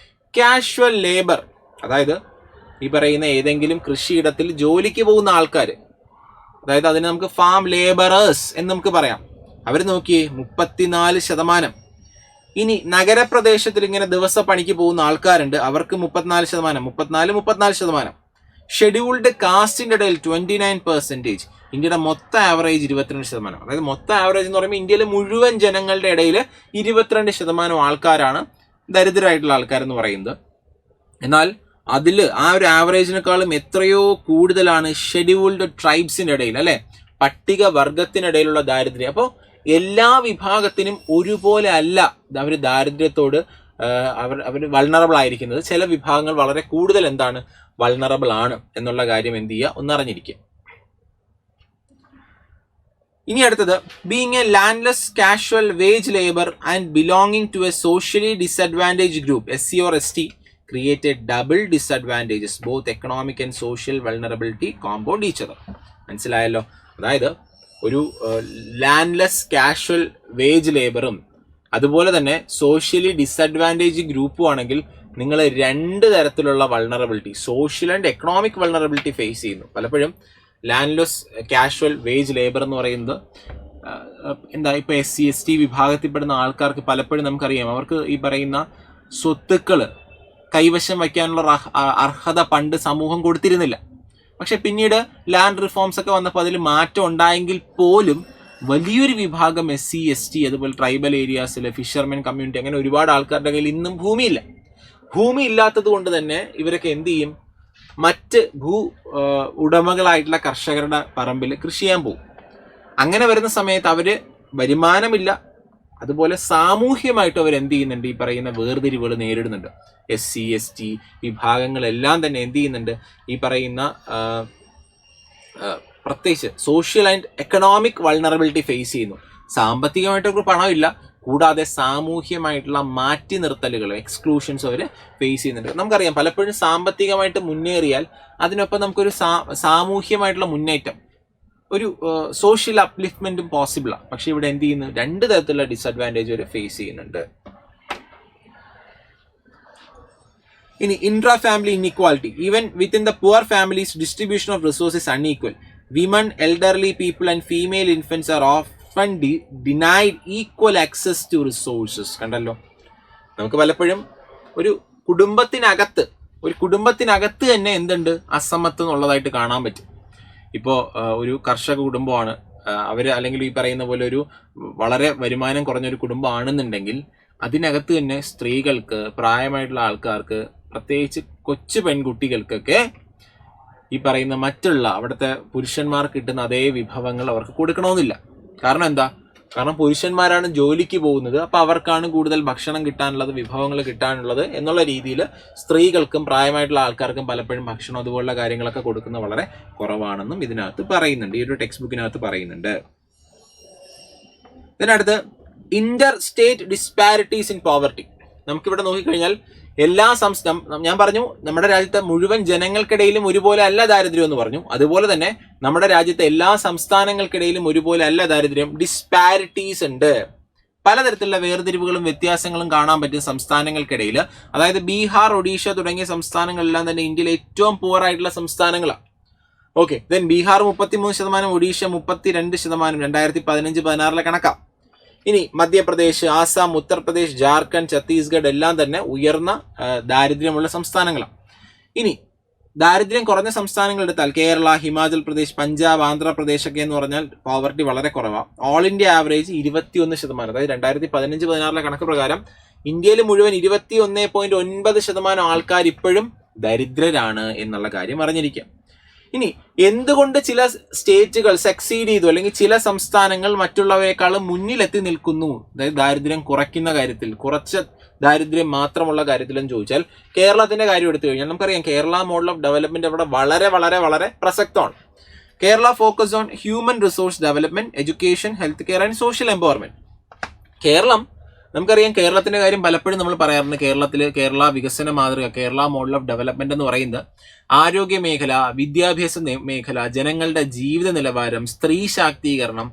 കാഷ്വൽ ലേബർ, അതായത് ഈ പറയുന്ന ഏതെങ്കിലും കൃഷിയിടത്തിൽ ജോലിക്ക് പോകുന്ന ആൾക്കാർ, അതായത് അതിന് നമുക്ക് ഫാം ലേബറേഴ്സ് എന്ന് നമുക്ക് പറയാം. അവർ നോക്കിയേ 34%. ഇനി നഗരപ്രദേശത്തിൽ ഇങ്ങനെ ദിവസ പണിക്ക് പോകുന്ന ആൾക്കാരുണ്ട്, അവർക്ക് 34%. ഷെഡ്യൂൾഡ് കാസ്റ്റിന്റെ ഇടയിൽ 29%. ഇന്ത്യയുടെ മൊത്തം ആവറേജ് 22%. അതായത് മൊത്തം ആവറേജ് എന്ന് പറയുമ്പോൾ ഇന്ത്യയിലെ മുഴുവൻ ജനങ്ങളുടെ ഇടയിൽ 22% ആൾക്കാരാണ് ദരിദ്രരായിട്ടുള്ള ആൾക്കാരെന്ന് പറയുന്നത്. എന്നാൽ അതിൽ ആ ഒരു ആവറേജിനേക്കാളും എത്രയോ കൂടുതലാണ് ഷെഡ്യൂൾഡ് ട്രൈബ്സിന്റെ ഇടയിൽ, അല്ലെ, പട്ടിക വർഗത്തിനിടയിലുള്ള ദാരിദ്ര്യം. അപ്പോൾ എല്ലാ വിഭാഗത്തിനും ഒരുപോലെ അല്ല അവർ ദാരിദ്ര്യത്തോട് അവർ വൾണറബിൾ ആയിരിക്കുന്നത്. ചില വിഭാഗങ്ങൾ വളരെ കൂടുതൽ എന്താണ് വൾണറബിൾ ആണ് എന്നുള്ള കാര്യം എന്ത് ചെയ്യുക, ഒന്ന് അറിഞ്ഞിരിക്കുക. ഇനി അടുത്തത്, being a landless casual wage labour and belonging to a socially disadvantage group SC or ST created double disadvantages, both economic and social vulnerability compound each other. മനസ്സിലായല്ലോ? അതായത് ഒരു ലാൻഡ്ലെസ് കാഷ്വൽ വേജ് ലേബറും അതുപോലെ തന്നെ സോഷ്യലി ഡിസഡ്വാൻറ്റേജ് ഗ്രൂപ്പും ആണെങ്കിൽ നിങ്ങൾ രണ്ട് തരത്തിലുള്ള vulnerability, social and economic vulnerability face ചെയ്യുന്നു. പലപ്പോഴും ലാൻഡ്ലെസ് കാഷ്വൽ വേജ് ലേബർ എന്ന് പറയുന്നത് എന്താ, ഇപ്പോൾ SC ST വിഭാഗത്തിൽപ്പെടുന്ന ആൾക്കാർക്ക് പലപ്പോഴും നമുക്കറിയാം അവർക്ക് ഈ പറയുന്ന സ്വത്തുക്കൾ കൈവശം വയ്ക്കാനുള്ള അർഹത പണ്ട് സമൂഹം കൊടുത്തിരുന്നില്ല. പക്ഷെ പിന്നീട് ലാൻഡ് റിഫോംസ് ഒക്കെ വന്നപ്പോൾ അതിൽ മാറ്റം ഉണ്ടായെങ്കിൽ പോലും വലിയൊരു വിഭാഗം SC ST അതുപോലെ ട്രൈബൽ ഏരിയാസിൽ ഫിഷർമെൻ കമ്മ്യൂണിറ്റി അങ്ങനെ ഒരുപാട് ആൾക്കാരുടെ കയ്യിൽ ഇന്നും ഭൂമിയില്ല. ഭൂമി ഇല്ലാത്തത് കൊണ്ട് തന്നെ ഇവരൊക്കെ എന്ത് ചെയ്യും, മറ്റ് ഉടമകളായിട്ടുള്ള കർഷകരുടെ പറമ്പിൽ കൃഷി ചെയ്യാൻ പോകും. അങ്ങനെ വരുന്ന സമയത്ത് അവര് വരുമാനമില്ല, അതുപോലെ സാമൂഹ്യമായിട്ട് അവർ എന്ത് ചെയ്യുന്നുണ്ട്, ഈ പറയുന്ന വേർതിരിവുകൾ നേരിടുന്നുണ്ട്. SC ST വിഭാഗങ്ങളെല്ലാം തന്നെ എന്ത് ചെയ്യുന്നുണ്ട്, ഈ പറയുന്ന പ്രത്യേകിച്ച് social and economic vulnerability face ചെയ്യുന്നു. സാമ്പത്തികമായിട്ട് അവർക്ക് പണമില്ല, കൂടാതെ സാമൂഹ്യമായിട്ടുള്ള മാറ്റി നിർത്തലുകൾ, എക്സ്ക്ലൂഷൻസ് അവർ ഫേസ് ചെയ്യുന്നുണ്ട്. നമുക്കറിയാം പലപ്പോഴും സാമ്പത്തികമായിട്ട് മുന്നേറിയാൽ അതിനൊപ്പം നമുക്കൊരു സാമൂഹ്യമായിട്ടുള്ള മുന്നേറ്റം, ഒരു സോഷ്യൽ അപ്ലിഫ്റ്റ്മെന്റും പോസിബിളാണ്. പക്ഷെ ഇവിടെ എന്ത് ചെയ്യുന്നു, രണ്ട് തരത്തിലുള്ള ഡിസഡ്വാൻറ്റേജ് അവർ ഫേസ് ചെയ്യുന്നുണ്ട്. ഇനി intra family inequality, even within the poor families distribution of resources unequal. Women, elderly people and female infants are often denied equal access to resources. കണ്ടല്ലോ, നമുക്ക് പലപ്പോഴും ഒരു കുടുംബത്തിനകത്ത് തന്നെ എന്തുണ്ട്, അസമത്വം എന്നുള്ളതായിട്ട് കാണാൻ പറ്റും. ഇപ്പോൾ ഒരു കർഷക കുടുംബമാണ് അവർ, അല്ലെങ്കിൽ ഈ പറയുന്ന പോലെ ഒരു വളരെ വരുമാനം കുറഞ്ഞൊരു കുടുംബമാണെന്നുണ്ടെങ്കിൽ അതിനകത്ത് തന്നെ സ്ത്രീകൾക്ക്, പ്രായമായിട്ടുള്ള ആൾക്കാർക്ക്, പ്രത്യേകിച്ച് കൊച്ചു പെൺകുട്ടികൾക്കൊക്കെ ഈ പറയുന്ന മറ്റുള്ള അവിടുത്തെ പുരുഷന്മാർക്ക് കിട്ടുന്ന അതേ വിഭവങ്ങൾ അവർക്ക് കൊടുക്കണമെന്നില്ല. കാരണം എന്താ, കാരണം പുരുഷന്മാരാണ് ജോലിക്ക് പോകുന്നത്, അപ്പോൾ അവർക്കാണ് കൂടുതൽ ഭക്ഷണം കിട്ടാനുള്ളത്, വിഭവങ്ങൾ കിട്ടാനുള്ളത് എന്നുള്ള രീതിയിൽ സ്ത്രീകൾക്കും പ്രായമായിട്ടുള്ള ആൾക്കാർക്കും പലപ്പോഴും ഭക്ഷണം അതുപോലുള്ള കാര്യങ്ങളൊക്കെ കൊടുക്കുന്നത് വളരെ കുറവാണെന്നും ഇതിനകത്ത് പറയുന്നുണ്ട്, ഈ ഒരു ടെക്സ്റ്റ് ബുക്കിനകത്ത് പറയുന്നുണ്ട്. ഇതിനടുത്ത് inter state disparities in poverty. നമുക്കിവിടെ നോക്കിക്കഴിഞ്ഞാൽ എല്ലാ ഞാൻ പറഞ്ഞു നമ്മുടെ രാജ്യത്തെ മുഴുവൻ ജനങ്ങൾക്കിടയിലും ഒരുപോലെ അല്ല ദാരിദ്ര്യം എന്ന് പറഞ്ഞു. അതുപോലെ തന്നെ നമ്മുടെ രാജ്യത്തെ എല്ലാ സംസ്ഥാനങ്ങൾക്കിടയിലും ഒരുപോലെ അല്ല ദാരിദ്ര്യം, ഡിസ്പാരിറ്റീസ് ഉണ്ട്. പലതരത്തിലുള്ള വേർതിരിവുകളും വ്യത്യാസങ്ങളും കാണാൻ പറ്റും സംസ്ഥാനങ്ങൾക്കിടയിൽ. അതായത് ബീഹാർ, ഒഡീഷ തുടങ്ങിയ സംസ്ഥാനങ്ങളെല്ലാം തന്നെ ഇന്ത്യയിലെ ഏറ്റവും പുവർ ആയിട്ടുള്ള സംസ്ഥാനങ്ങളാണ്. ഓക്കെ, ദെൻ ബീഹാർ 33%, ഒഡീഷ 32%, 2015-16 കണക്കാം. ഇനി മധ്യപ്രദേശ്, ആസാം, ഉത്തർപ്രദേശ്, ജാർഖണ്ഡ്, ഛത്തീസ്ഗഡ് എല്ലാം തന്നെ ഉയർന്ന ദാരിദ്ര്യമുള്ള സംസ്ഥാനങ്ങളാണ്. ഇനി ദാരിദ്ര്യം കുറഞ്ഞ സംസ്ഥാനങ്ങൾ എടുത്താൽ കേരള, ഹിമാചൽ പ്രദേശ്, പഞ്ചാബ്, ആന്ധ്രാപ്രദേശ് ഒക്കെ എന്ന് പറഞ്ഞാൽ പോവർട്ടി വളരെ കുറവാണ്. All India average 21%. അതായത് 2015-16 കണക്ക് പ്രകാരം ഇന്ത്യയിൽ മുഴുവൻ 21.9% ആൾക്കാർ ഇപ്പോഴും ദരിദ്രരാണ് എന്നുള്ള കാര്യം അറിഞ്ഞിരിക്കാം. ഇനി എന്തുകൊണ്ട് ചില സ്റ്റേറ്റുകൾ സക്സീഡ് ചെയ്തു, അല്ലെങ്കിൽ ചില സംസ്ഥാനങ്ങൾ മറ്റുള്ളവരെക്കാളും മുന്നിലെത്തി നിൽക്കുന്നു, അതായത് ദാരിദ്ര്യം കുറയ്ക്കുന്ന കാര്യത്തിൽ, കുറച്ച് ദാരിദ്ര്യം മാത്രമുള്ള കാര്യത്തിലെന്ന് ചോദിച്ചാൽ കേരളത്തിന്റെ കാര്യം എടുത്തു കഴിഞ്ഞാൽ നമുക്കറിയാം കേരള മോഡൽ ഓഫ് ഡെവലപ്മെന്റ് അവിടെ വളരെ വളരെ വളരെ പ്രസക്തമാണ്. Kerala focus on human resource development, education, health care and social empowerment. നമുക്കറിയാം കേരളത്തിന്റെ കാര്യം പലപ്പോഴും നമ്മൾ പറയാറുണ്ട്. കേരള വികസന മാതൃക, കേരള മോഡൽ ഓഫ് ഡെവലപ്മെന്റ് എന്ന് പറയുന്നത് ആരോഗ്യ മേഖല, വിദ്യാഭ്യാസ മേഖല, ജനങ്ങളുടെ ജീവിത നിലവാരം, സ്ത്രീ ശാക്തീകരണം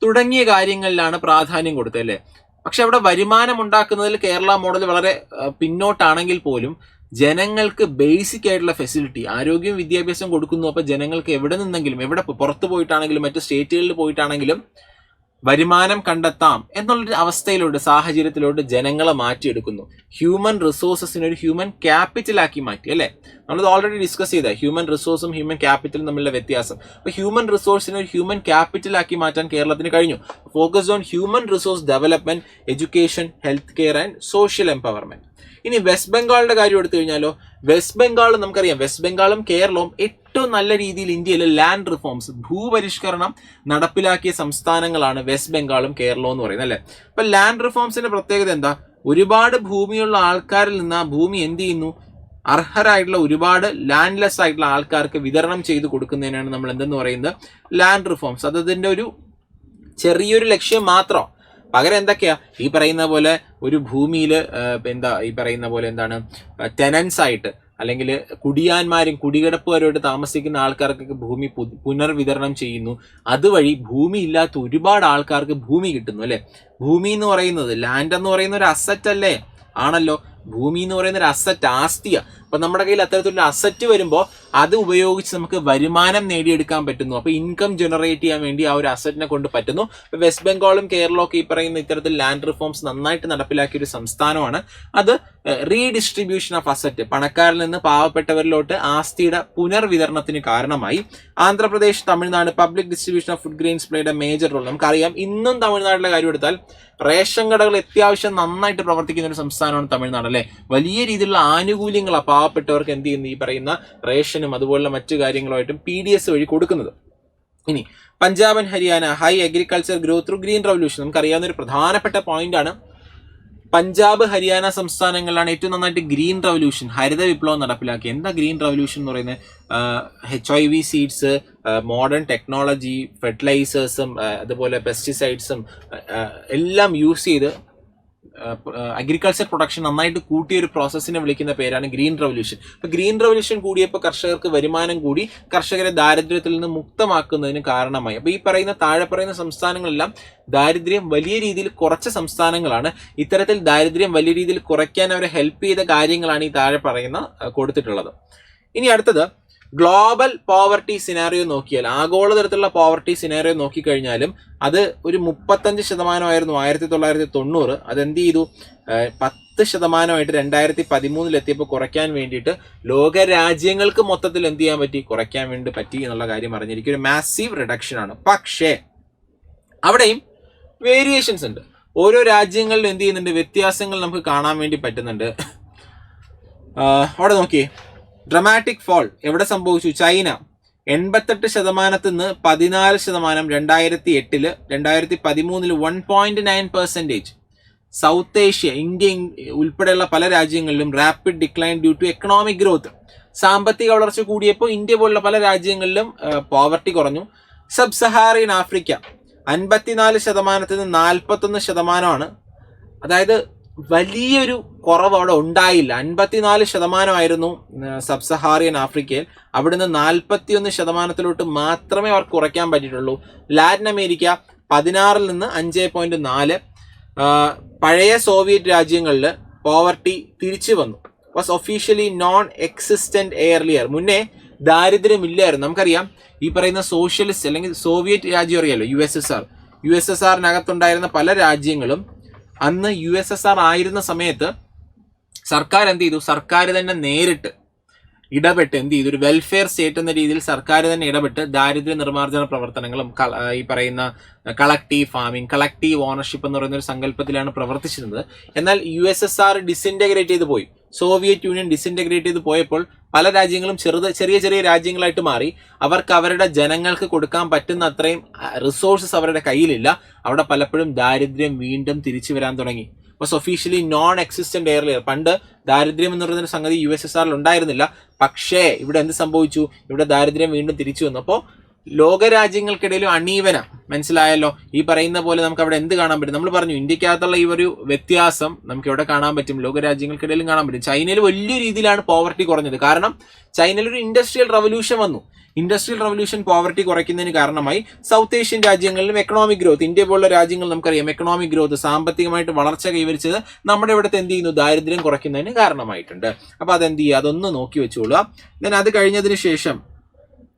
തുടങ്ങിയ കാര്യങ്ങളിലാണ് പ്രാധാന്യം കൊടുത്തത്, അല്ലേ? പക്ഷെ അവിടെ വരുമാനം ഉണ്ടാക്കുന്നതിൽ കേരള മോഡൽ വളരെ പിന്നോട്ടാണെങ്കിൽ പോലും ജനങ്ങൾക്ക് ബേസിക് ആയിട്ടുള്ള ഫെസിലിറ്റി, ആരോഗ്യവും വിദ്യാഭ്യാസം കൊടുക്കുന്നു. അപ്പോൾ ജനങ്ങൾക്ക് എവിടെ നിന്നെങ്കിലും, എവിടെ പുറത്ത് പോയിട്ടാണെങ്കിലും മറ്റു സ്റ്റേറ്റുകളിൽ പോയിട്ടാണെങ്കിലും വരുമാനം കണ്ടെത്താം എന്നുള്ളൊരു അവസ്ഥയിലോട്ട്, സാഹചര്യത്തിലോട്ട് ജനങ്ങളെ മാറ്റിയെടുക്കുന്നു. ഹ്യൂമൻ റിസോഴ്സസിനെ ഒരു ഹ്യൂമൻ ക്യാപിറ്റലാക്കി മാറ്റി, അല്ലേ? നമ്മളത് ഓൾറെഡി ഡിസ്കസ് ചെയ്ത ഹ്യൂമൻ റിസോഴ്സും ഹ്യൂമൻ ക്യാപിറ്റലും തമ്മിലുള്ള വ്യത്യാസം. അപ്പോൾ ഹ്യൂമൻ റിസോഴ്സിനെ ഒരു ഹ്യൂമൻ ക്യാപിറ്റലാക്കി മാറ്റാൻ കേരളത്തിന് കഴിഞ്ഞു. Focused on human resource development, education, health care and social empowerment. ഇനി വെസ്റ്റ് ബംഗാളിന്റെ കാര്യം എടുത്തു കഴിഞ്ഞാലോ, വെസ്റ്റ് ബംഗാൾ നമുക്കറിയാം, വെസ്റ്റ് ബംഗാളും കേരളവും ഏറ്റവും നല്ല രീതിയിൽ ഇന്ത്യയിലെ ലാൻഡ് റിഫോംസ്, ഭൂപരിഷ്കരണം നടപ്പിലാക്കിയ സംസ്ഥാനങ്ങളാണ് വെസ്റ്റ് ബംഗാളും കേരളവും എന്ന് പറയുന്നത്, അല്ലെ? അപ്പൊ ലാൻഡ് റിഫോംസിന്റെ പ്രത്യേകത എന്താ? ഒരുപാട് ഭൂമിയുള്ള ആൾക്കാരിൽ നിന്ന് ആ ഭൂമി എന്ത് ചെയ്യുന്നു? അർഹരായിട്ടുള്ള ഒരുപാട് ലാൻഡ്ലെസ് ആയിട്ടുള്ള ആൾക്കാർക്ക് വിതരണം ചെയ്ത് കൊടുക്കുന്നതിനാണ് നമ്മൾ എന്തെന്ന് പറയുന്നത്? Land reforms. അതിന്റെ ഒരു ചെറിയൊരു ലക്ഷ്യം മാത്രം. പകരം എന്തൊക്കെയാ ഈ പറയുന്ന പോലെ ഒരു ഭൂമിയിൽ എന്താണ് ടെനൻസ് ആയിട്ട് അല്ലെങ്കിൽ കുടിയാന്മാരും കുടികിടപ്പുകാരോട് താമസിക്കുന്ന ആൾക്കാർക്കൊക്കെ ഭൂമി പുനർവിതരണം ചെയ്യുന്നു. അതുവഴി ഭൂമി ഇല്ലാത്ത ഒരുപാട് ആൾക്കാർക്ക് ഭൂമി കിട്ടുന്നു, അല്ലെ? ഭൂമി എന്ന് പറയുന്നത്, ലാൻഡ് എന്ന് പറയുന്ന ഒരു അസറ്റ് അല്ലേ? ആണല്ലോ. ഭൂമി എന്ന് പറയുന്ന ഒരു അസറ്റ്, ആസ്തിയാ. അപ്പൊ നമ്മുടെ കയ്യിൽ അത്തരത്തിലുള്ള അസറ്റ് വരുമ്പോൾ അത് ഉപയോഗിച്ച് നമുക്ക് വരുമാനം നേടിയെടുക്കാൻ പറ്റുന്നു. അപ്പൊ ഇൻകം ജനറേറ്റ് ചെയ്യാൻ വേണ്ടി ആ ഒരു അസറ്റിനെ കൊണ്ട് പറ്റുന്നു. വെസ്റ്റ് ബംഗാളും കേരളവും ഒക്കെ ഈ പറയുന്ന ഇത്തരത്തിൽ ലാൻഡ് റിഫോംസ് നന്നായിട്ട് നടപ്പിലാക്കിയ ഒരു സംസ്ഥാനമാണ്. അത് റീഡിസ്ട്രിബ്യൂഷൻ ഓഫ് അസറ്റ്, പണക്കാരിൽ നിന്ന് പാവപ്പെട്ടവരിലോട്ട് ആസ്തിയുടെ പുനർവിതരണത്തിന് കാരണമായി. Andhra Pradesh, Tamil Nadu public distribution of food grains played a major role. നമുക്കറിയാം, ഇന്നും തമിഴ്നാട്ടിലെ കാര്യം എടുത്താൽ റേഷൻ കടകൾ അത്യാവശ്യം നന്നായിട്ട് പ്രവർത്തിക്കുന്ന ഒരു സംസ്ഥാനമാണ് തമിഴ്നാട്, അല്ലെ? വലിയ രീതിയിലുള്ള ആനുകൂല്യങ്ങൾ പാവപ്പെട്ടവർക്ക് എന്ത് ചെയ്യുന്നു? ഈ പറയുന്ന റേഷനും അതുപോലുള്ള മറ്റു കാര്യങ്ങളുമായിട്ടും PDS വഴി കൊടുക്കുന്നത്. ഇനി Punjab and Haryana high agriculture growth through green revolution. നമുക്കറിയാവുന്ന ഒരു പ്രധാനപ്പെട്ട പോയിന്റ് ആണ്. പഞ്ചാബ്, ഹരിയാന സംസ്ഥാനങ്ങളിലാണ് ഏറ്റവും നന്നായിട്ട് ഗ്രീൻ റവല്യൂഷൻ, ഹരിത വിപ്ലവം നടപ്പിലാക്കി. എന്താ ഗ്രീൻ റവല്യൂഷൻ എന്ന് പറയുന്നത്? HIV സീഡ്സ്, മോഡേൺ ടെക്നോളജി, ഫെർട്ടിലൈസേഴ്സും അതുപോലെ പെസ്റ്റിസൈഡ്സും എല്ലാം യൂസ് ചെയ്ത് അഗ്രികൾച്ചർ പ്രൊഡക്ഷൻ നന്നായിട്ട് കൂട്ടിയ ഒരു പ്രോസസ്സിനെ വിളിക്കുന്ന പേരാണ് ഗ്രീൻ റവല്യൂഷൻ. അപ്പൊ ഗ്രീൻ റവല്യൂഷൻ കൂടിയപ്പോൾ കർഷകർക്ക് വരുമാനം കൂടി, കർഷകരെ ദാരിദ്ര്യത്തിൽ നിന്ന് മുക്തമാക്കുന്നതിന് കാരണമായി. അപ്പൊ ഈ പറയുന്ന താഴെ പറയുന്ന സംസ്ഥാനങ്ങളെല്ലാം ദാരിദ്ര്യം വലിയ രീതിയിൽ കുറച്ച സംസ്ഥാനങ്ങളാണ്. ഇത്തരത്തിൽ ദാരിദ്ര്യം വലിയ രീതിയിൽ കുറയ്ക്കാൻ അവരെ ഹെൽപ്പ് ചെയ്ത കാര്യങ്ങളാണ് ഈ താഴെ പറയുന്ന കൊടുത്തിട്ടുള്ളത്. ഇനി അടുത്തത് ഗ്ലോബൽ പോവർട്ടി സിനാറിയോ നോക്കിയാൽ, ആഗോളതരത്തിലുള്ള പോവർട്ടി സിനാറിയോ നോക്കിക്കഴിഞ്ഞാലും അത് ഒരു 35% 1990. അതെന്ത് ചെയ്തു? 10% 2013 എത്തിയപ്പോൾ കുറയ്ക്കാൻ വേണ്ടിയിട്ട് ലോകരാജ്യങ്ങൾക്ക് മൊത്തത്തിൽ എന്ത് ചെയ്യാൻ പറ്റി? കുറയ്ക്കാൻ വേണ്ടി പറ്റി എന്നുള്ള കാര്യം അറിഞ്ഞിരിക്കും. ഒരു മാസീവ് റിഡക്ഷൻ ആണ്. പക്ഷേ അവിടെയും വേരിയേഷൻസ് ഉണ്ട്. ഓരോ രാജ്യങ്ങളിലും എന്ത് ചെയ്യുന്നുണ്ട്? വ്യത്യാസങ്ങൾ നമുക്ക് കാണാൻ വേണ്ടി പറ്റുന്നുണ്ട്. അവിടെ നോക്കിയേ, ഡ്രമാറ്റിക് ഫോൾ എവിടെ സംഭവിച്ചു? ചൈന 88% നിന്ന് 14%. 2008 2013 1.9%. സൗത്ത് ഏഷ്യ, ഇന്ത്യ ഉൾപ്പെടെയുള്ള പല രാജ്യങ്ങളിലും rapid decline due to economic growth. സാമ്പത്തിക വളർച്ച കൂടിയപ്പോൾ ഇന്ത്യ പോലുള്ള പല രാജ്യങ്ങളിലും പോവർട്ടി കുറഞ്ഞു. സബ് സഹാറിയൻ ആഫ്രിക്ക 54% നിന്ന് 41%. അതായത് വലിയൊരു കുറവ് അവിടെ ഉണ്ടായില്ല. 54% സബ് സഹാറിയൻ ആഫ്രിക്കയിൽ. അവിടുന്ന് 41% മാത്രമേ അവർക്ക് കുറയ്ക്കാൻ പറ്റിയിട്ടുള്ളൂ. ലാറ്റിൻ അമേരിക്ക 16 നിന്ന് 5.4. പഴയ സോവിയറ്റ് രാജ്യങ്ങളിൽ പോവർട്ടി തിരിച്ചു വന്നു. Was officially non existent earlier. മുന്നേ ദാരിദ്ര്യമില്ലായിരുന്നു. നമുക്കറിയാം, ഈ പറയുന്ന സോഷ്യലിസ്റ്റ് അല്ലെങ്കിൽ സോവിയറ്റ് രാജ്യം അറിയാലോ, USSR-നകത്തുണ്ടായിരുന്ന പല രാജ്യങ്ങളും അന്ന് USSR ആയിരുന്ന സമയത്ത് സർക്കാർ എന്ത് ചെയ്തു? സർക്കാർ തന്നെ നേരിട്ട് ഇടപെട്ട് എന്ത് ചെയ്തു? ഒരു വെൽഫെയർ സ്റ്റേറ്റ് എന്ന രീതിയിൽ സർക്കാർ തന്നെ ഇടപെട്ട് ദാരിദ്ര്യ നിർമ്മാർജ്ജന പ്രവർത്തനങ്ങളും ഈ പറയുന്ന കളക്റ്റീവ് ഫാമിംഗ്, കളക്റ്റീവ് ഓണർഷിപ്പ് എന്ന് പറയുന്ന ഒരു സങ്കല്പത്തിലാണ് പ്രവർത്തിച്ചിരുന്നത്. എന്നാൽ USSR ഡിസിൻറ്റഗ്രേറ്റ് ചെയ്ത് പോയി. സോവിയറ്റ് യൂണിയൻ ഡിസിൻറ്റഗ്രേറ്റ് ചെയ്ത് പോയപ്പോൾ പല രാജ്യങ്ങളും ചെറിയ ചെറിയ രാജ്യങ്ങളായിട്ട് മാറി. അവർക്ക് അവരുടെ ജനങ്ങൾക്ക് കൊടുക്കാൻ പറ്റുന്ന അത്രയും റിസോഴ്സസ് അവരുടെ കയ്യിലില്ല. അവിടെ പലപ്പോഴും ദാരിദ്ര്യം വീണ്ടും തിരിച്ചു വരാൻ തുടങ്ങി. Was officially non existent earlier. പണ്ട് ദാരിദ്ര്യം എന്ന് പറയുന്ന സംഗതി USSR-ൽ ഉണ്ടായിരുന്നില്ല. പക്ഷേ ഇവിടെ എന്ത് സംഭവിച്ചു? ഇവിടെ ദാരിദ്ര്യം വീണ്ടും തിരിച്ചു വന്നു. അപ്പോൾ ലോകരാജ്യങ്ങൾക്കിടയിലും അണീവന, മനസ്സിലായല്ലോ? ഈ പറയുന്ന പോലെ നമുക്ക് അവിടെ എന്ത് കാണാൻ പറ്റും? നമ്മൾ പറഞ്ഞു, ഇന്ത്യക്കകത്തുള്ള ഈ ഒരു വ്യത്യാസം നമുക്ക് ഇവിടെ കാണാൻ പറ്റും, ലോകരാജ്യങ്ങൾക്കിടയിലും കാണാൻ പറ്റും. ചൈനയിൽ വലിയ രീതിയിലാണ് പോവർട്ടി കുറഞ്ഞത്. കാരണം ചൈനയിൽ ഒരു ഇൻഡസ്ട്രിയൽ റവല്യൂഷൻ വന്നു. ഇൻഡസ്ട്രിയൽ റവല്യൂഷൻ പോവർട്ടി കുറയ്ക്കുന്നതിന് കാരണമായി. സൗത്ത് ഏഷ്യൻ രാജ്യങ്ങളിലും എക്കണോമിക് ഗ്രോത്ത്, ഇന്ത്യ പോലുള്ള രാജ്യങ്ങൾ നമുക്കറിയാം എക്കണോമിക് ഗ്രോത്ത് സാമ്പത്തികമായിട്ട് വളർച്ച കൈവരിച്ചത് നമ്മുടെ ഇവിടുത്തെ എന്ത് ചെയ്യുന്നു, ദാരിദ്ര്യം കുറയ്ക്കുന്നതിന് കാരണമായിട്ടുണ്ട്. അപ്പോൾ അതെന്ത് ചെയ്യുക, അതൊന്ന് നോക്കി വെച്ചോളുക. ദെൻ അത് കഴിഞ്ഞതിന് ശേഷം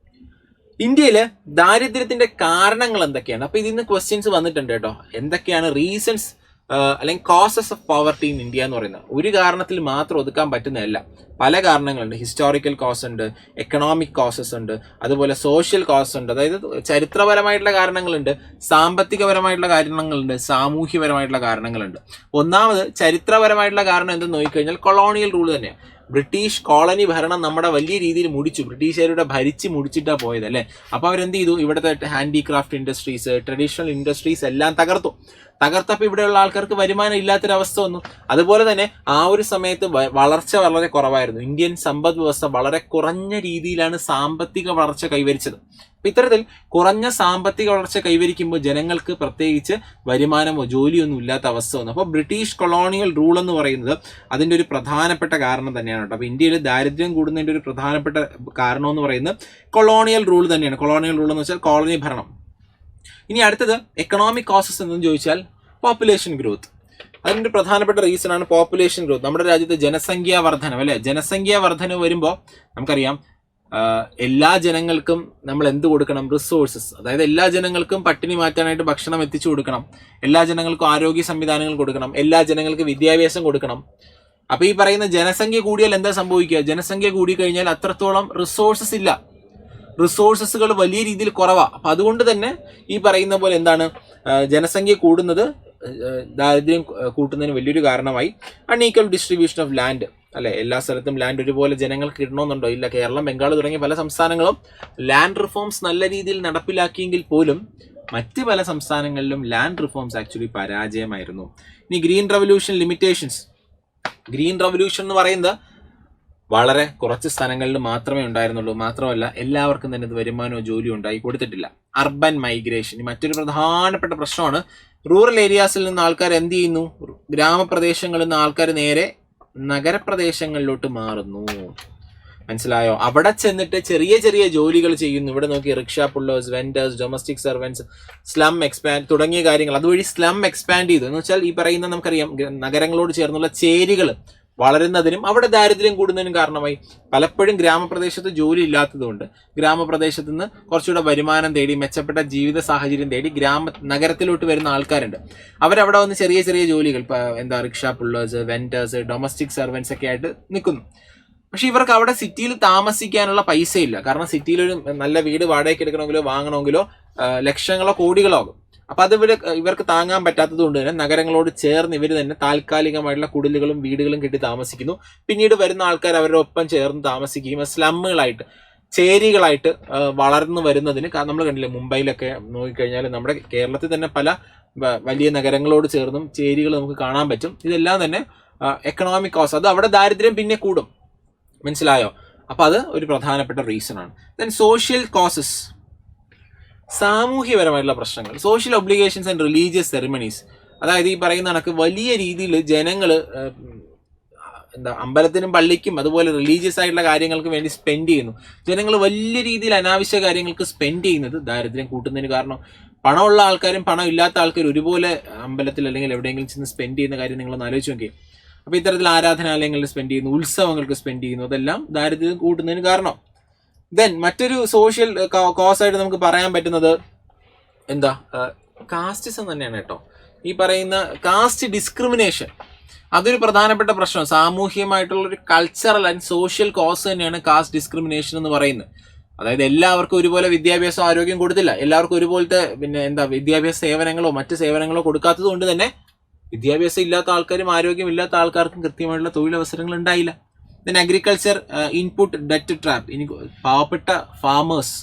ഇന്ത്യയിൽ ദാരിദ്ര്യത്തിന്റെ കാരണങ്ങൾ എന്തൊക്കെയാണ്? അപ്പൊ ഇതിൽ നിന്ന് ക്വസ്റ്റ്യൻസ് വന്നിട്ടുണ്ട് കേട്ടോ. എന്തൊക്കെയാണ് റീസൺസ് അല്ലെങ്കിൽ causes of poverty in India എന്ന് പറയുന്നത്? ഒരു കാരണത്തിൽ മാത്രം ഒതുക്കാൻ പറ്റുന്നതല്ല, പല കാരണങ്ങളുണ്ട്. ഹിസ്റ്റോറിക്കൽ കോസ് ഉണ്ട്, എക്കണോമിക് കോസസ് ഉണ്ട്, അതുപോലെ സോഷ്യൽ കോസ് ഉണ്ട്. അതായത് ചരിത്രപരമായിട്ടുള്ള കാരണങ്ങളുണ്ട്, സാമ്പത്തികപരമായിട്ടുള്ള കാരണങ്ങളുണ്ട്, സാമൂഹ്യപരമായിട്ടുള്ള കാരണങ്ങളുണ്ട്. ഒന്നാമത് ചരിത്രപരമായിട്ടുള്ള കാരണം എന്തെന്ന് നോക്കിക്കഴിഞ്ഞാൽ കൊളോണിയൽ റൂൾ തന്നെയാണ്. ബ്രിട്ടീഷ് കോളനി ഭരണം നമ്മുടെ വലിയ രീതിയിൽ മുടിച്ചു, ബ്രിട്ടീഷുകാരുടെ ഭരിച്ച് മുടിച്ചിട്ടാണ് പോയത് അല്ലേ. അപ്പോൾ അവരെന്ത് ചെയ്തു, ഇവിടുത്തെ ഹാൻഡിക്രാഫ്റ്റ് ഇൻഡസ്ട്രീസ്, ട്രഡീഷണൽ ഇൻഡസ്ട്രീസ് എല്ലാം തകർത്തപ്പോൾ ഇവിടെയുള്ള ആൾക്കാർക്ക് വരുമാനം ഇല്ലാത്തൊരവസ്ഥ വന്നു. അതുപോലെ തന്നെ ആ ഒരു സമയത്ത് വളർച്ച വളരെ കുറവായിരുന്നു. ഇന്ത്യൻ സമ്പദ് വ്യവസ്ഥ വളരെ കുറഞ്ഞ രീതിയിലാണ് സാമ്പത്തിക വളർച്ച കൈവരിച്ചത്. അപ്പം ഇത്തരത്തിൽ കുറഞ്ഞ സാമ്പത്തിക വളർച്ച കൈവരിക്കുമ്പോൾ ജനങ്ങൾക്ക് പ്രത്യേകിച്ച് വരുമാനമോ ജോലിയൊന്നും ഇല്ലാത്ത അവസ്ഥ വന്നു. അപ്പോൾ ബ്രിട്ടീഷ് കൊളോണിയൽ റൂൾ എന്ന് പറയുന്നത് അതിൻ്റെ ഒരു പ്രധാനപ്പെട്ട കാരണം തന്നെയാണ് കേട്ടോ. അപ്പോൾ ഇന്ത്യയിൽ ദാരിദ്ര്യം കൂടുന്നതിൻ്റെ ഒരു പ്രധാനപ്പെട്ട കാരണം എന്ന് പറയുന്നത് കൊളോണിയൽ റൂൾ തന്നെയാണ്. കൊളോണിയൽ റൂൾ എന്ന് വെച്ചാൽ കോളനി ഭരണം. ഇനി അടുത്തത് എക്കണോമിക് കോസസ് എന്ന് ചോദിച്ചാൽ പോപ്പുലേഷൻ ഗ്രോത്ത്. അതിൻ്റെ പ്രധാനപ്പെട്ട റീസൺ ആണ് പോപ്പുലേഷൻ ഗ്രോത്ത്. നമ്മുടെ രാജ്യത്ത് ജനസംഖ്യാ വർധനം അല്ലെ, ജനസംഖ്യാ വർധനം വരുമ്പോൾ നമുക്കറിയാം എല്ലാ ജനങ്ങൾക്കും നമ്മൾ എന്ത് കൊടുക്കണം, റിസോഴ്സസ്. അതായത് എല്ലാ ജനങ്ങൾക്കും പട്ടിണി മാറ്റാനായിട്ട് ഭക്ഷണം എത്തിച്ചു കൊടുക്കണം, എല്ലാ ജനങ്ങൾക്കും ആരോഗ്യ സംവിധാനങ്ങൾ കൊടുക്കണം, എല്ലാ ജനങ്ങൾക്കും വിദ്യാഭ്യാസം കൊടുക്കണം. അപ്പോൾ ഈ പറയുന്ന ജനസംഖ്യ കൂടിയാൽ എന്താ സംഭവിക്കുക, ജനസംഖ്യ കൂടിക്കഴിഞ്ഞാൽ അത്രത്തോളം റിസോഴ്സസ് ഇല്ല, റിസോഴ്സസുകൾ വലിയ രീതിയിൽ കുറവാണ്. അപ്പം അതുകൊണ്ട് തന്നെ ഈ പറയുന്ന പോലെ എന്താണ്, ജനസംഖ്യ കൂടുന്നത് ദാരിദ്ര്യം കൂട്ടുന്നതിന് വലിയൊരു കാരണമായി. അൺഈക്വൽ ഡിസ്ട്രിബ്യൂഷൻ ഓഫ് ലാൻഡ് അല്ലെ, എല്ലാ സ്ഥലത്തും ലാൻഡ് ഒരുപോലെ ജനങ്ങൾക്ക് കിട്ടണമെന്നുണ്ടോ? ഇല്ല. കേരളം, ബംഗാൾ തുടങ്ങിയ പല സംസ്ഥാനങ്ങളും ലാൻഡ് റിഫോംസ് നല്ല രീതിയിൽ നടപ്പിലാക്കിയെങ്കിൽ പോലും മറ്റ് പല സംസ്ഥാനങ്ങളിലും ലാൻഡ് റിഫോംസ് ആക്ച്വലി പരാജയമായിരുന്നു. ഇനി green revolution limitations. Green revolution എന്ന് പറയുന്നത് വളരെ കുറച്ച് സ്ഥലങ്ങളിൽ മാത്രമേ ഉണ്ടായിരുന്നുള്ളൂ. മാത്രമല്ല എല്ലാവർക്കും തന്നെ ഇത് വരുമാനമോ ജോലിയോ ഉണ്ടായി കൊടുത്തിട്ടില്ല. അർബൻ മൈഗ്രേഷൻ മറ്റൊരു പ്രധാനപ്പെട്ട പ്രശ്നമാണ്. റൂറൽ ഏരിയാസിൽ നിന്ന് ആൾക്കാർ എന്ത് ചെയ്യുന്നു, ഗ്രാമപ്രദേശങ്ങളിൽ നിന്ന് ആൾക്കാർ നേരെ നഗരപ്രദേശങ്ങളിലോട്ട് മാറുന്നു. മനസ്സിലായോ? അവിടെ ചെന്നിട്ട് ചെറിയ ചെറിയ ജോലികൾ ചെയ്യുന്നു. ഇവിടെ നോക്കി, rickshaw pullers, vendors, domestic servants, slum expand തുടങ്ങിയ കാര്യങ്ങൾ. അതുവഴി സ്ലം എക്സ്പാൻഡ് ചെയ്തു എന്ന് വെച്ചാൽ ഈ പറയുന്ന നമുക്കറിയാം നഗരങ്ങളോട് ചേർന്നുള്ള ചേരികൾ വളരുന്നതിനും അവിടെ ദാരിദ്ര്യം കൂടുന്നതിനും കാരണമായി. പലപ്പോഴും ഗ്രാമപ്രദേശത്ത് ജോലി ഇല്ലാത്തതുകൊണ്ട് ഗ്രാമപ്രദേശത്ത് നിന്ന് കുറച്ചുകൂടെ വരുമാനം തേടി മെച്ചപ്പെട്ട ജീവിത സാഹചര്യം തേടി നഗരത്തിലോട്ട് വരുന്ന ആൾക്കാരുണ്ട്. അവരവിടെ വന്ന് ചെറിയ ചെറിയ ജോലികൾ, rickshaw pullers, vendors, domestic servants ഒക്കെ ആയിട്ട് നിൽക്കുന്നു. പക്ഷെ ഇവർക്ക് അവിടെ സിറ്റിയിൽ താമസിക്കാനുള്ള പൈസ ഇല്ല. കാരണം സിറ്റിയിൽ ഒരു നല്ല വീട് വാടകയ്ക്ക് എടുക്കണമെങ്കിലോ വാങ്ങണമെങ്കിലോ ലക്ഷങ്ങളോ കോടികളോ ആകും. അപ്പൊ അത് ഇവർക്ക് താങ്ങാൻ പറ്റാത്തത് കൊണ്ട് തന്നെ നഗരങ്ങളോട് ചേർന്ന് ഇവർ തന്നെ താൽക്കാലികമായിട്ടുള്ള കുടിലുകളും വീടുകളും കെട്ടി താമസിക്കുന്നു. പിന്നീട് വരുന്ന ആൾക്കാർ അവരുടെ ഒപ്പം ചേർന്ന് താമസിക്കുകയും സ്ലമ്മുകളായിട്ട്, ചേരികളായിട്ട് വളർന്നു വരുന്നതിന് നമ്മൾ കണ്ടില്ലേ, മുംബൈയിലൊക്കെ നോക്കിക്കഴിഞ്ഞാൽ, നമ്മുടെ കേരളത്തിൽ തന്നെ പല വലിയ നഗരങ്ങളോട് ചേർന്നും ചേരികൾ നമുക്ക് കാണാൻ പറ്റും. ഇതെല്ലാം തന്നെ എക്കണോമിക് കോസ്. അത് അവിടെ ദാരിദ്ര്യം പിന്നെ കൂടും. മനസ്സിലായോ? അപ്പൊ അത് ഒരു പ്രധാനപ്പെട്ട റീസൺ ആണ്. ദെൻ സോഷ്യൽ കോസസ്, സാമൂഹ്യപരമായിട്ടുള്ള പ്രശ്നങ്ങൾ, social obligations and religious ceremonies. അതായത് ഈ പറയുന്ന കണക്ക് വലിയ രീതിയിൽ ജനങ്ങൾ അമ്പലത്തിനും പള്ളിക്കും അതുപോലെ റിലീജിയസ് ആയിട്ടുള്ള കാര്യങ്ങൾക്ക് വേണ്ടി സ്പെൻഡ് ചെയ്യുന്നു. ജനങ്ങൾ വലിയ രീതിയിൽ അനാവശ്യ കാര്യങ്ങൾക്ക് സ്പെൻഡ് ചെയ്യുന്നത് ദാരിദ്ര്യം കൂട്ടുന്നതിന് കാരണം. പണമുള്ള ആൾക്കാരും പണം ഇല്ലാത്ത ആൾക്കാരും ഒരുപോലെ അമ്പലത്തിൽ അല്ലെങ്കിൽ എവിടെയെങ്കിലും ചെന്ന് സ്പെൻഡ് ചെയ്യുന്ന കാര്യം നിങ്ങളൊന്ന് ആലോചിച്ച് നോക്കി. അപ്പോൾ ഇത്തരത്തിൽ ആരാധനാലയങ്ങളിൽ സ്പെൻഡ് ചെയ്യുന്നു, ഉത്സവങ്ങൾക്ക് സ്പെൻഡ് ചെയ്യുന്നു, അതെല്ലാം ദാരിദ്ര്യം കൂട്ടുന്നതിന് കാരണം. ദെൻ മറ്റൊരു സോഷ്യൽ കോസ് ആയിട്ട് നമുക്ക് പറയാൻ പറ്റുന്നത് കാസ്റ്റിസം തന്നെയാണ് കേട്ടോ. ഈ പറയുന്ന കാസ്റ്റ് ഡിസ്ക്രിമിനേഷൻ അതൊരു പ്രധാനപ്പെട്ട പ്രശ്നം. സാമൂഹികമായിട്ടുള്ള ഒരു കൾച്ചറൽ ആൻഡ് സോഷ്യൽ കോസ് തന്നെയാണ് കാസ്റ്റ് ഡിസ്ക്രിമിനേഷൻ എന്ന് പറയുന്നത്. അതായത് എല്ലാവർക്കും ഒരുപോലെ വിദ്യാഭ്യാസം, ആരോഗ്യം കൊടുത്തില്ല. എല്ലാവർക്കും ഒരുപോലത്തെ വിദ്യാഭ്യാസ സേവനങ്ങളോ മറ്റ് സേവനങ്ങളോ കൊടുക്കാത്തത് കൊണ്ട് തന്നെ വിദ്യാഭ്യാസം ഇല്ലാത്ത ആൾക്കാരും ആരോഗ്യം ഇല്ലാത്ത ആൾക്കാർക്കും കൃത്യമായിട്ടുള്ള തൊഴിലവസരങ്ങൾ ഉണ്ടായില്ല. Then agriculture input debt trap. ഇനി പാവപ്പെട്ട ഫാമേഴ്സ്,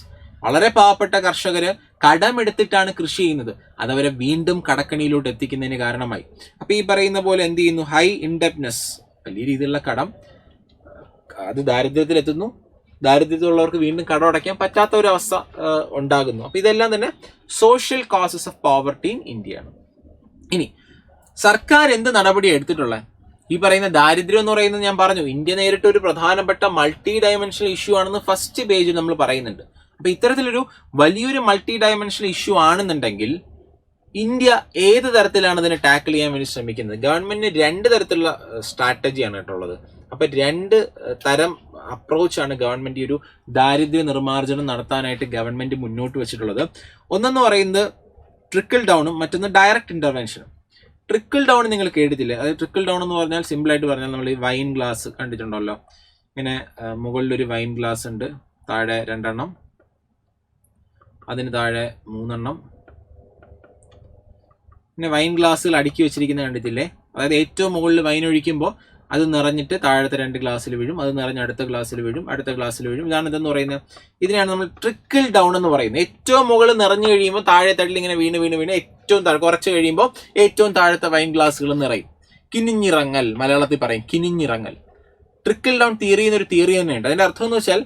വളരെ പാവപ്പെട്ട കർഷകർ കടമെടുത്തിട്ടാണ് കൃഷി ചെയ്യുന്നത്. അതവരെ വീണ്ടും കടക്കണിയിലോട്ട് എത്തിക്കുന്നതിന് കാരണമായി. അപ്പോൾ ഈ പറയുന്ന പോലെ എന്ത് ചെയ്യുന്നു, ഹൈ ഇൻഡെപ്റ്റ്നെസ്, വലിയ രീതിയിലുള്ള കടം, അത് ദാരിദ്ര്യത്തിലെത്തുന്നു. ദാരിദ്ര്യത്തിലുള്ളവർക്ക് വീണ്ടും കടം അടയ്ക്കാൻ പറ്റാത്ത ഒരു അവസ്ഥ ഉണ്ടാകുന്നു. അപ്പോൾ ഇതെല്ലാം തന്നെ social causes of poverty in ഇന്ത്യയാണ്. ഇനി സർക്കാർ എന്ത് നടപടി എടുത്തിട്ടുള്ളത്? ഈ പറയുന്ന ദാരിദ്ര്യം എന്ന് പറയുന്നത് ഞാൻ പറഞ്ഞു, ഇന്ത്യ നേരിട്ട് ഒരു പ്രധാനപ്പെട്ട മൾട്ടി ഡയമെൻഷണൽ ഇഷ്യൂ ആണെന്ന് ഫസ്റ്റ് പേജിൽ നമ്മൾ പറയുന്നുണ്ട്. അപ്പൊ ഇത്തരത്തിലൊരു വലിയൊരു മൾട്ടി ഡയമെൻഷണൽ ഇഷ്യൂ ആണെന്നുണ്ടെങ്കിൽ ഇന്ത്യ ഏത് തരത്തിലാണ് ഇതിനെ ടാക്കിൾ ചെയ്യാൻ വേണ്ടി ശ്രമിക്കുന്നത്? ഗവൺമെന്റിന് 2 തരത്തിലുള്ള സ്ട്രാറ്റജിയാണ് കേട്ടുള്ളത്. അപ്പൊ 2 തരം അപ്രോച്ചാണ് ഗവൺമെന്റ് ഈ ഒരു ദാരിദ്ര്യ നിർമ്മാർജ്ജനം നടത്താനായിട്ട് ഗവൺമെന്റ് മുന്നോട്ട് വെച്ചിട്ടുള്ളത്. ഒന്നെന്ന് പറയുന്നത് ട്രിക്കിൾ ഡൗണും മറ്റൊന്ന് ഡയറക്റ്റ് ഇന്റർവെൻഷനും. ട്രിക്കിൾ ഡൗൺ നിങ്ങൾ കേട്ടിട്ടില്ലേ? അതായത് ട്രിക്കിൾ ഡൗൺ എന്ന് പറഞ്ഞാൽ സിമ്പിൾ ആയിട്ട് പറഞ്ഞാൽ നമ്മൾ ഈ വൈൻ ഗ്ലാസ് കണ്ടിട്ടുണ്ടല്ലോ, ഇങ്ങനെ മുകളിലൊരു വൈൻ ഗ്ലാസ് ഉണ്ട്, താഴെ 2 എണ്ണം, അതിന് താഴെ 3 എണ്ണം, പിന്നെ വൈൻ ഗ്ലാസ്സുകൾ അടുക്കി വെച്ചിരിക്കുന്നത് കണ്ടിട്ടില്ലേ? അതായത് ഏറ്റവും മുകളിൽ വൈൻ ഒഴിക്കുമ്പോൾ അത് നിറഞ്ഞിട്ട് താഴത്തെ 2 ഗ്ലാസ്സിൽ വീഴും, അത് നിറഞ്ഞ് അടുത്ത ഗ്ലാസ്സിൽ വീഴും, അടുത്ത ഗ്ലാസ്സിൽ വീഴും. ഇതാണ് ഇതെന്ന് പറയുന്നത്. ഇതിനെയാണ് നമ്മൾ ട്രിക്കിൾ ഡൗൺ എന്ന് പറയുന്നത്. ഏറ്റവും മുകളിൽ നിറഞ്ഞു കഴിയുമ്പോൾ താഴെ തട്ടിൽ ഇങ്ങനെ വീണ് വീണ് വീണ് ഏറ്റവും താഴെ കുറച്ച് കഴിയുമ്പോൾ ഏറ്റവും താഴത്തെ വൈൻ ഗ്ലാസ്സുകൾ നിറയും. കിനിഞ്ഞിറങ്ങൽ, മലയാളത്തിൽ പറയും കിനിഞ്ഞിറങ്ങൽ. ട്രിക്കിൾ ഡൗൺ തിയറി എന്നൊരു തിയറി തന്നെയുണ്ട്. അതിന്റെ അർത്ഥം എന്ന് വെച്ചാൽ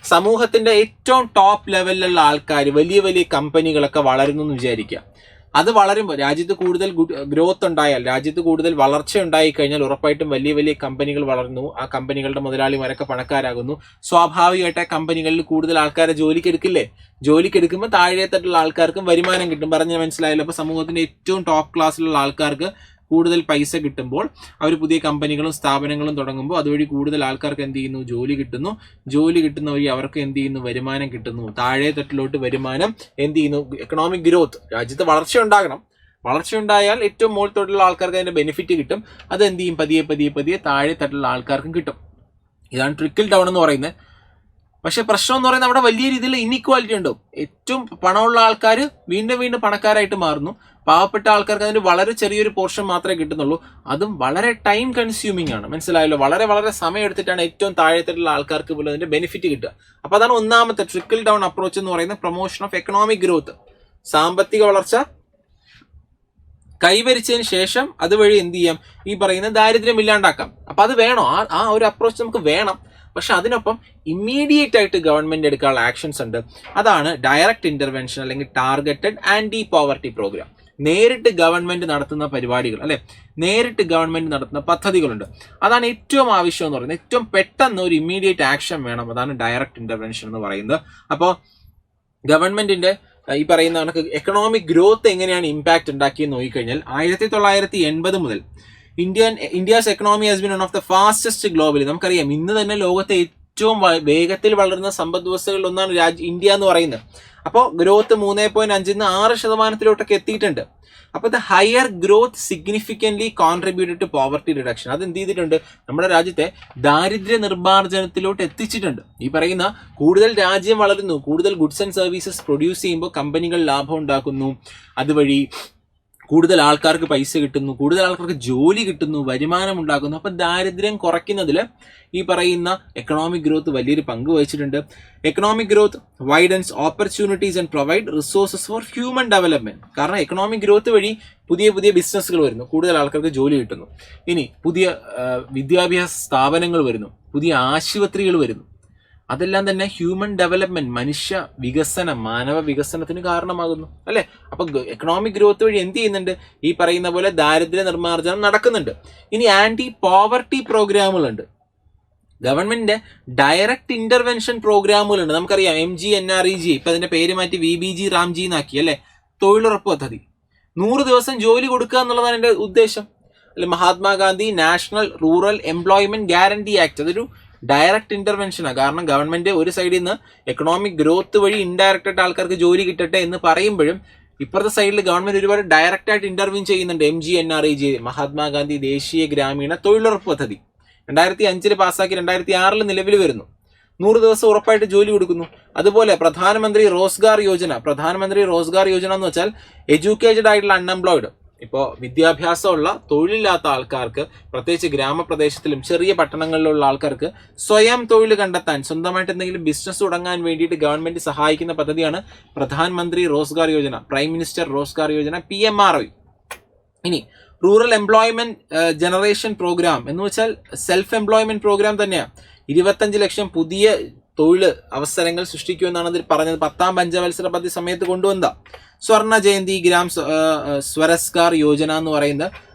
സമൂഹത്തിന്റെ ഏറ്റവും ടോപ്പ് ലെവലിലുള്ള ആൾക്കാർ, വലിയ വലിയ കമ്പനികളൊക്കെ വളരുന്നു എന്ന് വിചാരിക്കുക. അത് വളരുമ്പോൾ രാജ്യത്ത് കൂടുതൽ ഗ്രോത്ത് ഉണ്ടായാൽ, രാജ്യത്ത് കൂടുതൽ വളർച്ച ഉണ്ടായി കഴിഞ്ഞാൽ ഉറപ്പായിട്ടും വലിയ വലിയ കമ്പനികൾ വളർന്നു, ആ കമ്പനികളുടെ മുതലാളിമാരൊക്കെ പണക്കാരാകുന്നു. സ്വാഭാവികമായിട്ട് ആ കമ്പനികളിൽ കൂടുതൽ ആൾക്കാരെ ജോലിക്കെടുക്കില്ലേ? ജോലിക്കെടുക്കുമ്പോൾ താഴെത്തട്ടുള്ള ആൾക്കാർക്കും വരുമാനം കിട്ടും. പറഞ്ഞാൽ മനസ്സിലായല്ലോ. അപ്പൊ സമൂഹത്തിന്റെ ഏറ്റവും ടോപ്പ് ക്ലാസ്സിലുള്ള ആൾക്കാർക്ക് കൂടുതൽ പൈസ കിട്ടുമ്പോൾ അവർ പുതിയ കമ്പനികളും സ്ഥാപനങ്ങളും തുടങ്ങുമ്പോൾ അതുവഴി കൂടുതൽ ആൾക്കാർക്ക് എന്ത് ചെയ്യുന്നു? ജോലി കിട്ടുന്നു. ജോലി കിട്ടുന്ന വഴി അവർക്ക് എന്ത് ചെയ്യുന്നു? വരുമാനം കിട്ടുന്നു. താഴെ തട്ടിലോട്ട് വരുമാനം എന്ത് ചെയ്യുന്നു? Economic growth. രാജ്യത്ത് വളർച്ച ഉണ്ടാകണം. വളർച്ച ഉണ്ടായാൽ ഏറ്റവും മുകളിൽ തൊട്ടുള്ള ആൾക്കാർക്ക് അതിന്റെ ബെനിഫിറ്റ് കിട്ടും. അത് എന്ത് ചെയ്യും? പതിയെ പതിയെ പതിയെ താഴെ തട്ടുള്ള ആൾക്കാർക്കും കിട്ടും. ഇതാണ് ട്രിക്കിൾ ഡൗൺ എന്ന് പറയുന്നത്. പക്ഷെ പ്രശ്നം എന്ന് പറയുന്നത് അവിടെ വലിയ രീതിയിൽ ഇൻഇക്വാലിറ്റി ഉണ്ടാവും. ഏറ്റവും പണമുള്ള ആൾക്കാർ വീണ്ടും വീണ്ടും പണക്കാരായിട്ട് മാറുന്നു. പാവപ്പെട്ട ആൾക്കാർക്ക് അതിന് വളരെ ചെറിയൊരു പോർഷൻ മാത്രമേ കിട്ടുന്നുള്ളൂ. അതും വളരെ ടൈം കൺസ്യൂമിംഗ് ആണ്. മനസ്സിലായല്ലോ? വളരെ വളരെ സമയം എടുത്തിട്ടാണ് ഏറ്റവും താഴെത്തുള്ള ആൾക്കാർക്ക് പോലും അതിന്റെ ബെനിഫിറ്റ് കിട്ടുക. അപ്പൊ അതാണ് ഒന്നാമത്തെ ട്രിക്കിൾ ഡൗൺ അപ്രോച്ച് എന്ന് പറയുന്നത്. Promotion of economic growth. സാമ്പത്തിക വളർച്ച കൈവരിച്ചതിന് ശേഷം അതുവഴി എന്ത് ചെയ്യാം? ഈ പറയുന്ന ദാരിദ്ര്യം ഇല്ലാണ്ടാക്കാം. അപ്പൊ അത് വേണോ? ആ ഒരു അപ്രോച്ച് നമുക്ക് വേണം. പക്ഷെ അതിനൊപ്പം ഇമ്മീഡിയറ്റ് ആയിട്ട് ഗവൺമെന്റ് എടുക്കാനുള്ള ആക്ഷൻസ് ഉണ്ട്. അതാണ് ഡയറക്റ്റ് ഇന്റർവെൻഷൻ അല്ലെങ്കിൽ ടാർഗറ്റഡ് ആന്റി പോവർട്ടി പ്രോഗ്രാം. നേരിട്ട് ഗവൺമെന്റ് നടത്തുന്ന പരിപാടികൾ, അല്ലെ, നേരിട്ട് ഗവൺമെന്റ് നടത്തുന്ന പദ്ധതികളുണ്ട്. അതാണ് ഏറ്റവും ആവശ്യം എന്ന് പറയുന്നത്. ഏറ്റവും പെട്ടെന്ന് ഒരു ഇമ്മീഡിയറ്റ് ആക്ഷൻ വേണം. അതാണ് ഡയറക്റ്റ് ഇന്റർവെൻഷൻ എന്ന് പറയുന്നത്. അപ്പോൾ ഗവൺമെന്റിന്റെ ഈ പറയുന്ന കണക്ക് എക്കണോമിക് ഗ്രോത്ത് എങ്ങനെയാണ് ഇമ്പാക്ട് ഉണ്ടാക്കിയെന്ന് നോക്കിക്കഴിഞ്ഞാൽ 1980 മുതൽ India's economy has been one of the fastest globally. നമുക്കറിയാം ഇന്ന് തന്നെ ലോകത്തെ ഏറ്റവും വേഗത്തിൽ വളരുന്ന സമ്പദ് വ്യവസ്ഥകളിൽ ഒന്നാണ് ഇന്ത്യ എന്ന് പറയുന്നത്. അപ്പോൾ ഗ്രോത്ത് 3.5 6% എത്തിയിട്ടുണ്ട്. അപ്പോൾ the higher growth significantly contributed to poverty reduction. അത് എന്ത് ചെയ്തിട്ടുണ്ട്? നമ്മുടെ രാജ്യത്തെ ദാരിദ്ര്യ നിർമ്മാർജ്ജനത്തിലോട്ട് എത്തിച്ചിട്ടുണ്ട്. ഈ പറയുന്ന കൂടുതൽ രാജ്യം വളരുന്നു, കൂടുതൽ ഗുഡ്സ് ആൻഡ് സർവീസസ് പ്രൊഡ്യൂസ് ചെയ്യുമ്പോൾ കമ്പനികൾ ലാഭം ഉണ്ടാക്കുന്നു, അതുവഴി കൂടുതൽ ആൾക്കാർക്ക് പൈസ കിട്ടുന്നു, കൂടുതൽ ആൾക്കാർക്ക് ജോലി കിട്ടുന്നു, വരുമാനം ഉണ്ടാക്കുന്നു. അപ്പം ദാരിദ്ര്യം കുറയ്ക്കുന്നതിൽ ഈ പറയുന്ന എക്കണോമിക് ഗ്രോത്ത് വലിയൊരു പങ്ക് വഹിച്ചിട്ടുണ്ട്. Economic growth widens opportunities and provide resources for human development. കാരണം എക്കണോമിക് ഗ്രോത്ത് വഴി പുതിയ പുതിയ ബിസിനസ്സുകൾ വരുന്നു, കൂടുതൽ ആൾക്കാർക്ക് ജോലി കിട്ടുന്നു. ഇനി പുതിയ വിദ്യാഭ്യാസ സ്ഥാപനങ്ങൾ വരുന്നു, പുതിയ ആശുപത്രികൾ വരുന്നു. അതെല്ലാം തന്നെ ഹ്യൂമൻ ഡെവലപ്മെന്റ്, മനുഷ്യ വികസനം, മാനവ വികസനത്തിന് കാരണമാകുന്നു, അല്ലെ? അപ്പൊ എക്കണോമിക് ഗ്രോത്ത് വഴി എന്ത് ചെയ്യുന്നുണ്ട്? ഈ പറയുന്ന പോലെ ദാരിദ്ര്യ നിർമ്മാർജ്ജനം നടക്കുന്നുണ്ട്. ഇനി ആന്റി പോവർട്ടി പ്രോഗ്രാമുകളുണ്ട്. ഗവൺമെന്റിന്റെ ഡയറക്റ്റ് ഇന്റർവെൻഷൻ പ്രോഗ്രാമുകളുണ്ട്. നമുക്കറിയാം MGNREG, ഇപ്പൊ അതിന്റെ പേര് മാറ്റി VBG റാംജി എന്നാക്കി, അല്ലെ? തൊഴിലുറപ്പ് പദ്ധതി. 100 ദിവസം ജോലി കൊടുക്കുക എന്നുള്ളതാണ് എന്റെ ഉദ്ദേശം, അല്ലെ? Mahatma Gandhi national rural employment guarantee act, അതൊരു ഡയറക്റ്റ് ഇന്റർവെൻഷനാണ്. കാരണം ഗവൺമെന്റ് ഒരു സൈഡിൽ നിന്ന് എക്കണോമിക് ഗ്രോത്ത് വഴി ഇൻഡയറക്റ്റ് ആയിട്ട് ആൾക്കാർക്ക് ജോലി കിട്ടട്ടെ എന്ന് പറയുമ്പോഴും ഇപ്പുറത്തെ സൈഡിൽ ഗവൺമെന്റ് ഒരുപാട് ഡയറക്റ്റ് ആയിട്ട് ഇന്റർവ്യൂ ചെയ്യുന്നുണ്ട്. MGNREG, മഹാത്മാഗാന്ധി ദേശീയ ഗ്രാമീണ തൊഴിലുറപ്പ് പദ്ധതി 2005 പാസ്സാക്കി 2006 നിലവിൽ വരുന്നു. 100 ദിവസം ഉറപ്പായിട്ട് ജോലി കൊടുക്കുന്നു. അതുപോലെ പ്രധാനമന്ത്രി റോസ്ഗാർ യോജന എന്ന് വെച്ചാൽ എഡ്യൂക്കേറ്റഡ് ആയിട്ടുള്ള അൺഎംപ്ലോയിഡ്, ഇപ്പോൾ വിദ്യാഭ്യാസമുള്ള തൊഴിലില്ലാത്ത ആൾക്കാർക്ക്, പ്രത്യേകിച്ച് ഗ്രാമപ്രദേശത്തിലും ചെറിയ പട്ടണങ്ങളിലുള്ള ആൾക്കാർക്ക് സ്വയം തൊഴിൽ കണ്ടെത്താൻ, സ്വന്തമായിട്ട് എന്തെങ്കിലും ബിസിനസ് തുടങ്ങാൻ വേണ്ടിയിട്ട് ഗവൺമെന്റ് സഹായിക്കുന്ന പദ്ധതിയാണ് പ്രധാനമന്ത്രി Rozgar Yojana, prime minister Rozgar Yojana, PMROY. ഇനി റൂറൽ എംപ്ലോയ്മെന്റ് ജനറേഷൻ പ്രോഗ്രാം എന്ന് വെച്ചാൽ സെൽഫ് എംപ്ലോയ്മെന്റ് പ്രോഗ്രാം തന്നെയാണ്. 25 ലക്ഷം പുതിയ തൊഴിൽ അവസരങ്ങൾ സൃഷ്ടിക്കുമെന്നാണ് അതിൽ പറഞ്ഞത്. 10ാം പഞ്ചവത്സര പദ്ധതി സമയത്ത് കൊണ്ടുവന്ന സ്വർണ്ണ ജയന്തി ഗ്രാം സ്വരസ്കാർ യോജന എന്ന് പറയുന്ന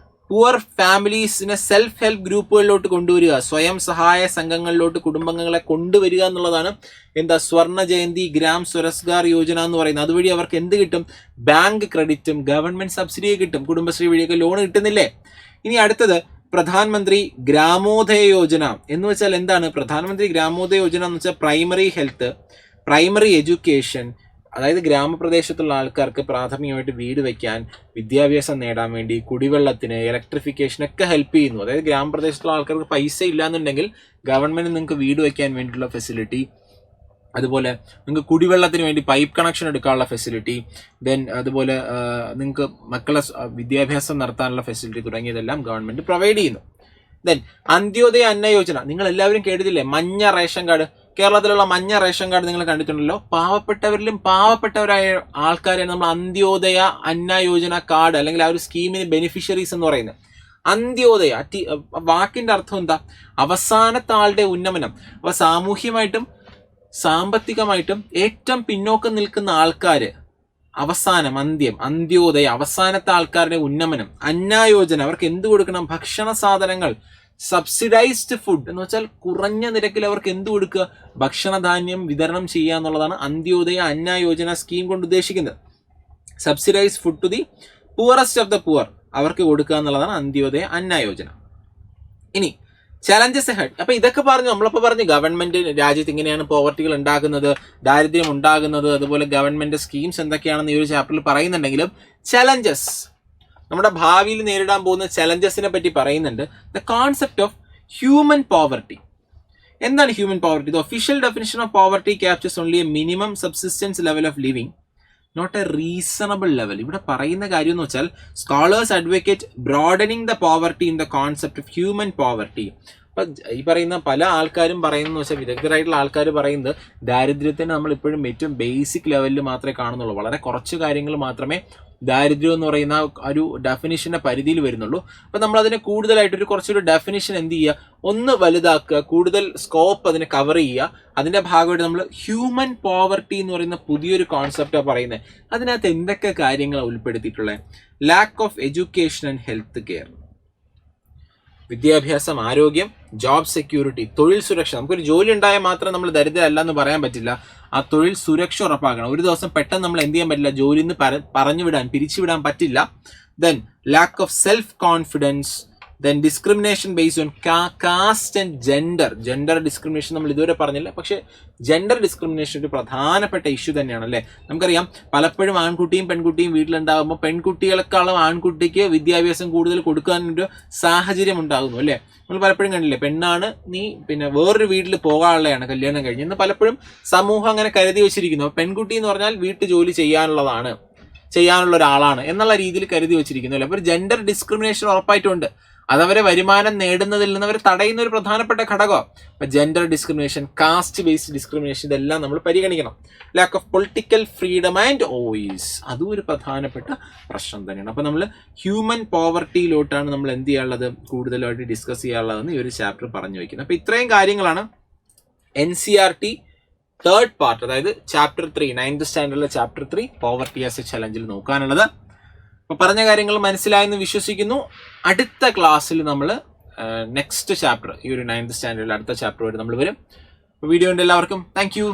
പുവർ ഫാമിലീസിനെ സെൽഫ് ഹെൽപ്പ് ഗ്രൂപ്പുകളിലോട്ട് കൊണ്ടുവരിക, സ്വയം സഹായ സംഘങ്ങളിലോട്ട് കുടുംബങ്ങളെ കൊണ്ടുവരിക എന്നുള്ളതാണ് എന്താ സ്വർണ്ണ ജയന്തി ഗ്രാം സ്വരോസ്ഗാർ യോജന എന്ന് പറയുന്നത്. അതുവഴി അവർക്ക് എന്ത് കിട്ടും? ബാങ്ക് ക്രെഡിറ്റും ഗവൺമെന്റ് സബ്സിഡിയും കിട്ടും. കുടുംബശ്രീ വഴിയൊക്കെ ലോൺ കിട്ടുന്നില്ലേ? ഇനി അടുത്തത് പ്രധാനമന്ത്രി ഗ്രാമോദയ യോജന എന്ന് വെച്ചാൽ എന്താണ്? പ്രധാനമന്ത്രി ഗ്രാമോദയ യോജന എന്ന് വെച്ചാൽ പ്രൈമറി ഹെൽത്ത്, പ്രൈമറി എഡ്യൂക്കേഷൻ, അതായത് ഗ്രാമപ്രദേശത്തുള്ള ആൾക്കാർക്ക് പ്രാഥമികമായിട്ട് വീട് വയ്ക്കാൻ, വിദ്യാഭ്യാസം നേടാൻ വേണ്ടി, കുടിവെള്ളത്തിന്, ഇലക്ട്രിഫിക്കേഷനൊക്കെ ഹെൽപ്പ് ചെയ്യുന്നു. അതായത് ഗ്രാമപ്രദേശത്തുള്ള ആൾക്കാർക്ക് പൈസ ഇല്ലാന്നുണ്ടെങ്കിൽ ഗവൺമെന്റ് നിങ്ങൾക്ക് വീട് വയ്ക്കാൻ വേണ്ടിയിട്ടുള്ള ഫെസിലിറ്റി, അതുപോലെ നിങ്ങൾക്ക് കുടിവെള്ളത്തിന് വേണ്ടി പൈപ്പ് കണക്ഷൻ എടുക്കാനുള്ള ഫെസിലിറ്റി, ദെൻ അതുപോലെ നിങ്ങൾക്ക് മക്കളെ വിദ്യാഭ്യാസം നടത്താനുള്ള ഫെസിലിറ്റി തുടങ്ങിയതെല്ലാം ഗവൺമെന്റ് പ്രൊവൈഡ് ചെയ്യുന്നു. ദെൻ അന്ത്യോദയ അന്ന യോജന നിങ്ങൾ എല്ലാവരും കേട്ടിട്ടില്ലേ? മഞ്ഞ റേഷൻ കാർഡ്, കേരളത്തിലുള്ള മഞ്ഞ റേഷൻ കാർഡ് നിങ്ങൾ കണ്ടിട്ടുണ്ടല്ലോ. പാവപ്പെട്ടവരിലും പാവപ്പെട്ടവരായ ആൾക്കാരെയാണ് നമ്മൾ അന്ത്യോദയ അന്ന യോജന കാർഡ് അല്ലെങ്കിൽ ആ ഒരു സ്കീമിന് ബെനിഫിഷ്യറീസ് എന്ന് പറയുന്നത്. അന്ത്യോദയ വാക്കിന്റെ അർത്ഥം എന്താ? അവസാനത്തെ ആളുടെ ഉന്നമനം. അപ്പൊ സാമൂഹ്യമായിട്ടും സാമ്പത്തികമായിട്ടും ഏറ്റവും പിന്നോക്കം നിൽക്കുന്ന ആൾക്കാര് അവസാനം, അന്ത്യം, അന്ത്യോദയ അവസാനത്തെ ആൾക്കാരുടെ ഉന്നമനം. അന്നായോജന അവർക്ക് എന്ത് കൊടുക്കണം? ഭക്ഷണ സാധനങ്ങൾ, സബ്സിഡൈസ്ഡ് ഫുഡ് എന്ന് വെച്ചാൽ കുറഞ്ഞ നിരക്കിൽ അവർക്ക് എന്ത് കൊടുക്കുക? ഭക്ഷണധാന്യം വിതരണം ചെയ്യുക എന്നുള്ളതാണ് അന്ത്യോദയ അന്നായോജന സ്കീം കൊണ്ട് ഉദ്ദേശിക്കുന്നത്. Subsidised food to the poorest of the poor അവർക്ക് കൊടുക്കുക എന്നുള്ളതാണ് അന്ത്യോദയ അന്നായോജന. ഇനി ചലഞ്ചസ് ഹെഡ്. അപ്പൊ ഇതൊക്കെ പറഞ്ഞു, നമ്മളിപ്പോൾ പറഞ്ഞു ഗവൺമെന്റ് രാജ്യത്ത് ഇങ്ങനെയാണ് പോവർട്ടികൾ ഉണ്ടാകുന്നത്, ദാരിദ്ര്യം ഉണ്ടാകുന്നത്, അതുപോലെ ഗവൺമെന്റ് സ്കീംസ് എന്തൊക്കെയാണെന്ന് ഈ ഒരു ചാപ്റ്ററിൽ പറയുന്നുണ്ടെങ്കിലും ചലഞ്ചസ്, നമ്മുടെ ഭാവിയിൽ നേരിടാൻ പോകുന്ന ചലഞ്ചസിനെ പറ്റി പറയുന്നുണ്ട്. The concept of human poverty. എന്താണ് human poverty? The official definition of poverty captures only a minimum subsistence level of living, not a reasonable level. ഇവിടെ പറയുന്ന കാര്യം എന്ന് വെച്ചാൽ scholars advocate broadening the poverty in the concept of human poverty. അപ്പൊ ഈ പറയുന്ന പല ആൾക്കാരും പറയുന്നത് വെച്ചാൽ, വിദഗ്ധരായിട്ടുള്ള ആൾക്കാർ പറയുന്നത് ദാരിദ്ര്യത്തിന് നമ്മൾ ഇപ്പോഴും ഏറ്റവും ബേസിക് ലെവലിൽ മാത്രമേ കാണുന്നുള്ളൂ. വളരെ കുറച്ച് കാര്യങ്ങൾ മാത്രമേ ദാരിദ്ര്യം എന്ന് പറയുന്ന ഒരു ഡെഫിനിഷന്റെ പരിധിയിൽ വരുന്നുള്ളൂ. അപ്പൊ നമ്മൾ അതിനെ കൂടുതലായിട്ട് കുറച്ചൊരു ഡെഫിനിഷൻ എന്ത് ചെയ്യുക, ഒന്ന് വലുതാക്കുക, കൂടുതൽ സ്കോപ്പ് അതിനെ കവർ ചെയ്യുക. അതിന്റെ ഭാഗമായിട്ട് നമ്മൾ ഹ്യൂമൻ പോവർട്ടി എന്ന് പറയുന്ന പുതിയൊരു കോൺസെപ്റ്റാണ് പറയുന്നത്. അതിനകത്ത് എന്തൊക്കെ കാര്യങ്ങളാണ് ഉൾപ്പെടുത്തിയിട്ടുള്ളത്? Lack of education and health care, വിദ്യാഭ്യാസം, ആരോഗ്യം, ജോബ് സെക്യൂരിറ്റി, തൊഴിൽ സുരക്ഷ. നമുക്കൊരു ജോലി ഉണ്ടായാൽ മാത്രം നമ്മൾ ദരിദ്രരല്ല എന്ന് പറയാൻ പറ്റില്ല. ആ തൊഴിൽ സുരക്ഷ ഉറപ്പാക്കണം. ഒരു ദിവസം പെട്ടെന്ന് നമ്മൾ എന്ത് ചെയ്യാൻ പറ്റില്ല, ജോലിയിൽ നിന്ന് പറഞ്ഞുവിടാൻ, പിരിച്ചുവിടാൻ പറ്റില്ല. Then lack of self confidence, then discrimination based on caste and gender. Gender discrimination നമ്മൾ ഇതുവരെ പറഞ്ഞില്ല, പക്ഷെ ജെൻഡർ ഡിസ്ക്രിമിനേഷൻ ഒരു പ്രധാനപ്പെട്ട ഇഷ്യൂ തന്നെയാണ് അല്ലേ. നമുക്കറിയാം പലപ്പോഴും ആൺകുട്ടിയും പെൺകുട്ടിയും വീട്ടിലുണ്ടാകുമ്പോൾ പെൺകുട്ടികളെക്കാളും ആൺകുട്ടിക്ക് വിദ്യാഭ്യാസം കൂടുതൽ കൊടുക്കാനൊരു സാഹചര്യം ഉണ്ടാകുന്നു അല്ലേ. നമ്മൾ പലപ്പോഴും കണ്ടില്ലേ, പെണ്ണാണ് നീ പിന്നെ വേറൊരു വീട്ടിൽ പോകാനുള്ളതാണ് കല്യാണം കഴിഞ്ഞ് എന്ന് പലപ്പോഴും സമൂഹം അങ്ങനെ കരുതി വെച്ചിരിക്കുന്നു. പെൺകുട്ടി എന്ന് പറഞ്ഞാൽ വീട്ടു ജോലി ചെയ്യാനുള്ള ഒരാളാണ് എന്നുള്ള രീതിയിൽ കരുതി വെച്ചിരിക്കുന്നു അല്ലേ. അപ്പോൾ ഒരു ജെൻഡർ ഡിസ്ക്രിമിനേഷൻ ഉറപ്പായിട്ടുണ്ട്. അതവരെ വരുമാനം നേടുന്നതിൽ നിന്ന് അവരെ തടയുന്ന ഒരു പ്രധാനപ്പെട്ട ഘടകമാണ്. അപ്പൊ gender discrimination, caste based discrimination, ഇതെല്ലാം നമ്മൾ പരിഗണിക്കണം. Lack of political freedom and voice, അതും ഒരു പ്രധാനപ്പെട്ട പ്രശ്നം തന്നെയാണ്. അപ്പൊ നമ്മൾ ഹ്യൂമൻ പോവർട്ടിയിലോട്ടാണ് നമ്മൾ എന്ത് ചെയ്യാനുള്ളത്, കൂടുതലായിട്ട് ഡിസ്കസ് ചെയ്യാനുള്ളതെന്ന് ഈ ഒരു ചാപ്റ്റർ പറഞ്ഞു വയ്ക്കുന്നത്. അപ്പൊ ഇത്രയും കാര്യങ്ങളാണ് NCERT തേർഡ് പാർട്ട്, അതായത് ചാപ്റ്റർ 3, 9th സ്റ്റാൻഡേർഡിലെ ചാപ്റ്റർ 3 പോവർട്ടി ആസ് എ ചലഞ്ചിൽ നോക്കാനുള്ളത്. അപ്പൊ പറഞ്ഞ കാര്യങ്ങൾ മനസ്സിലായെന്ന് വിശ്വസിക്കുന്നു. അടുത്ത ക്ലാസ്സിൽ നമ്മൾ നെക്സ്റ്റ് ചാപ്റ്റർ, ഈ ഒരു 9th സ്റ്റാൻഡേർഡിൽ അടുത്ത ചാപ്റ്ററുമായിട്ട് നമ്മൾ വരും. വീഡിയോ ഉണ്ട് എല്ലാവർക്കും താങ്ക് യു.